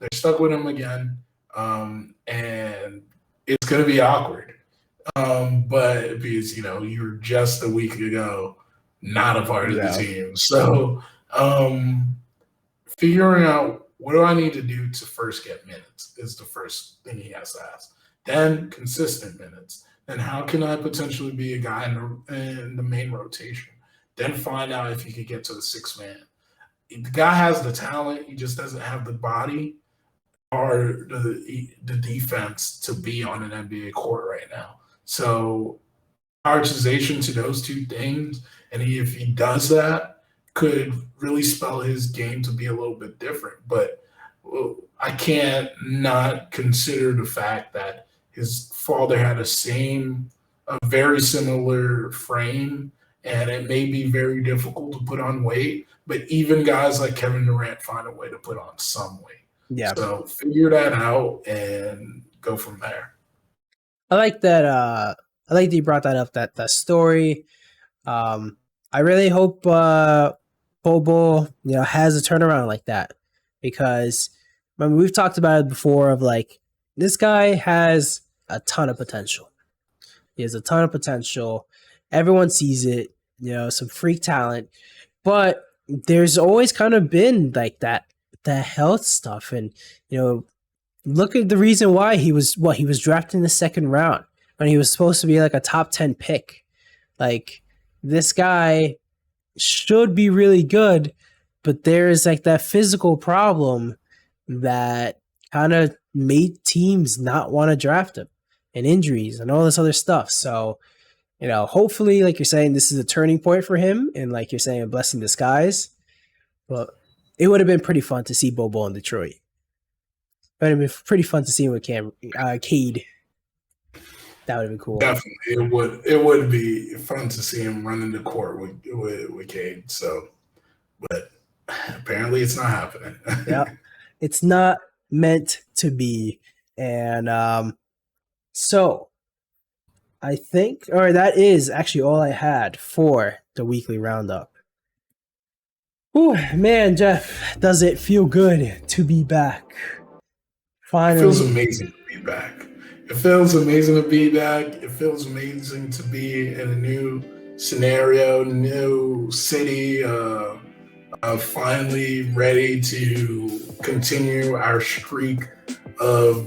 They're stuck with him again, and it's going to be awkward. But because, you were just a week ago not a part of the team. So figuring out, what do I need to do to first get minutes is the first thing he has to ask. Then consistent minutes. Then how can I potentially be a guy in the main rotation? Then find out if he could get to the sixth man. The guy has the talent. He just doesn't have the body hard the defense to be on an NBA court right now. So prioritization to those two things, and if he does that, could really spell his game to be a little bit different. But I can't not consider the fact that his father had a very similar frame, and it may be very difficult to put on weight, but even guys like Kevin Durant find a way to put on some weight. Yeah. So figure that out and go from there. I like that. I like that you brought that up. That story. I really hope Bol Bol, has a turnaround like that, because remember, we've talked about it before. Of like, this guy has a ton of potential. He has a ton of potential. Everyone sees it. Some freak talent, but there's always kind of been like that health stuff, and look at the reason why he was drafted in the second round when he was supposed to be like a top 10 pick. Like, this guy should be really good, but there's like that physical problem that kind of made teams not want to draft him, and injuries and all this other stuff. So, hopefully, like you're saying, this is a turning point for him, and like you're saying, a blessing in disguise. But it would have been pretty fun to see Bol Bol in Detroit. It would have been pretty fun to see him with Cade. That would have been cool. Definitely, it would be fun to see him running the court with Cade. So, but apparently, it's not happening. Yeah, it's not meant to be. And so, I think, that is actually all I had for the weekly roundup. Oh man, Jeff, does it feel good to be back? Finally, it feels amazing to be back. It feels amazing to be back. It feels amazing to be in a new scenario, new city. Finally ready to continue our streak of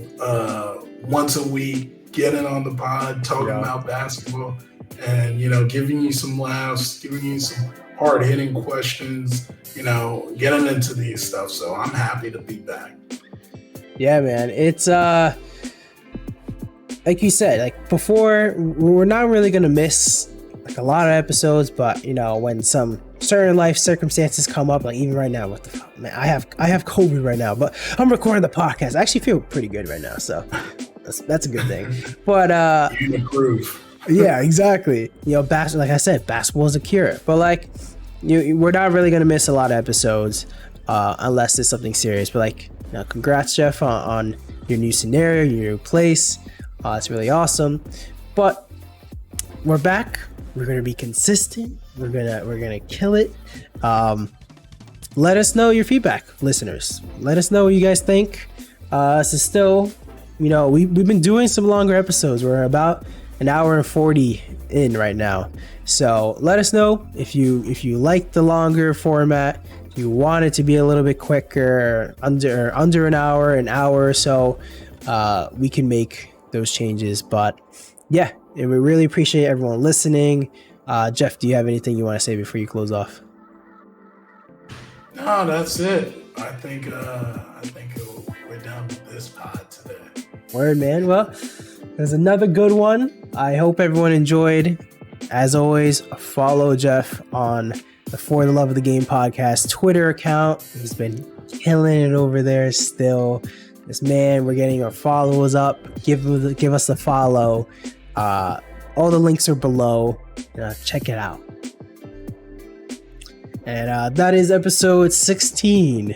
once a week getting on the pod, talking about basketball, and giving you some laughs, giving you some hard-hitting questions, getting into these stuff. So I'm happy to be back. Yeah, man. It's like you said, like before, we're not really gonna miss like a lot of episodes, but when some certain life circumstances come up, like even right now, what the fuck, man, I have COVID right now, but I'm recording the podcast. I actually feel pretty good right now, so that's a good thing. But you improve. Yeah, exactly. Like I said, basketball is a cure. But like, we're not really gonna miss a lot of episodes unless it's something serious. But like, congrats, Jeff, on your new scenario, your new place. It's really awesome. But we're back. We're gonna be consistent. We're gonna kill it. Let us know your feedback, listeners. Let us know what you guys think. This is still, we've been doing some longer episodes. We're about an hour and 40 in right now. So let us know if you like the longer format. If you want it to be a little bit quicker, under an hour or so, we can make those changes. But yeah, and we really appreciate everyone listening. Jeff, do you have anything you want to say before you close off? No, that's it. I think we're done with this pod today. Word, man. Well, there's another good one. I hope everyone enjoyed. As always, follow Jeff on the For the Love of the Game podcast Twitter account. He's been killing it over there still. This man, we're getting our followers up. Give us a follow. All the links are below. Check it out. And that is episode 16.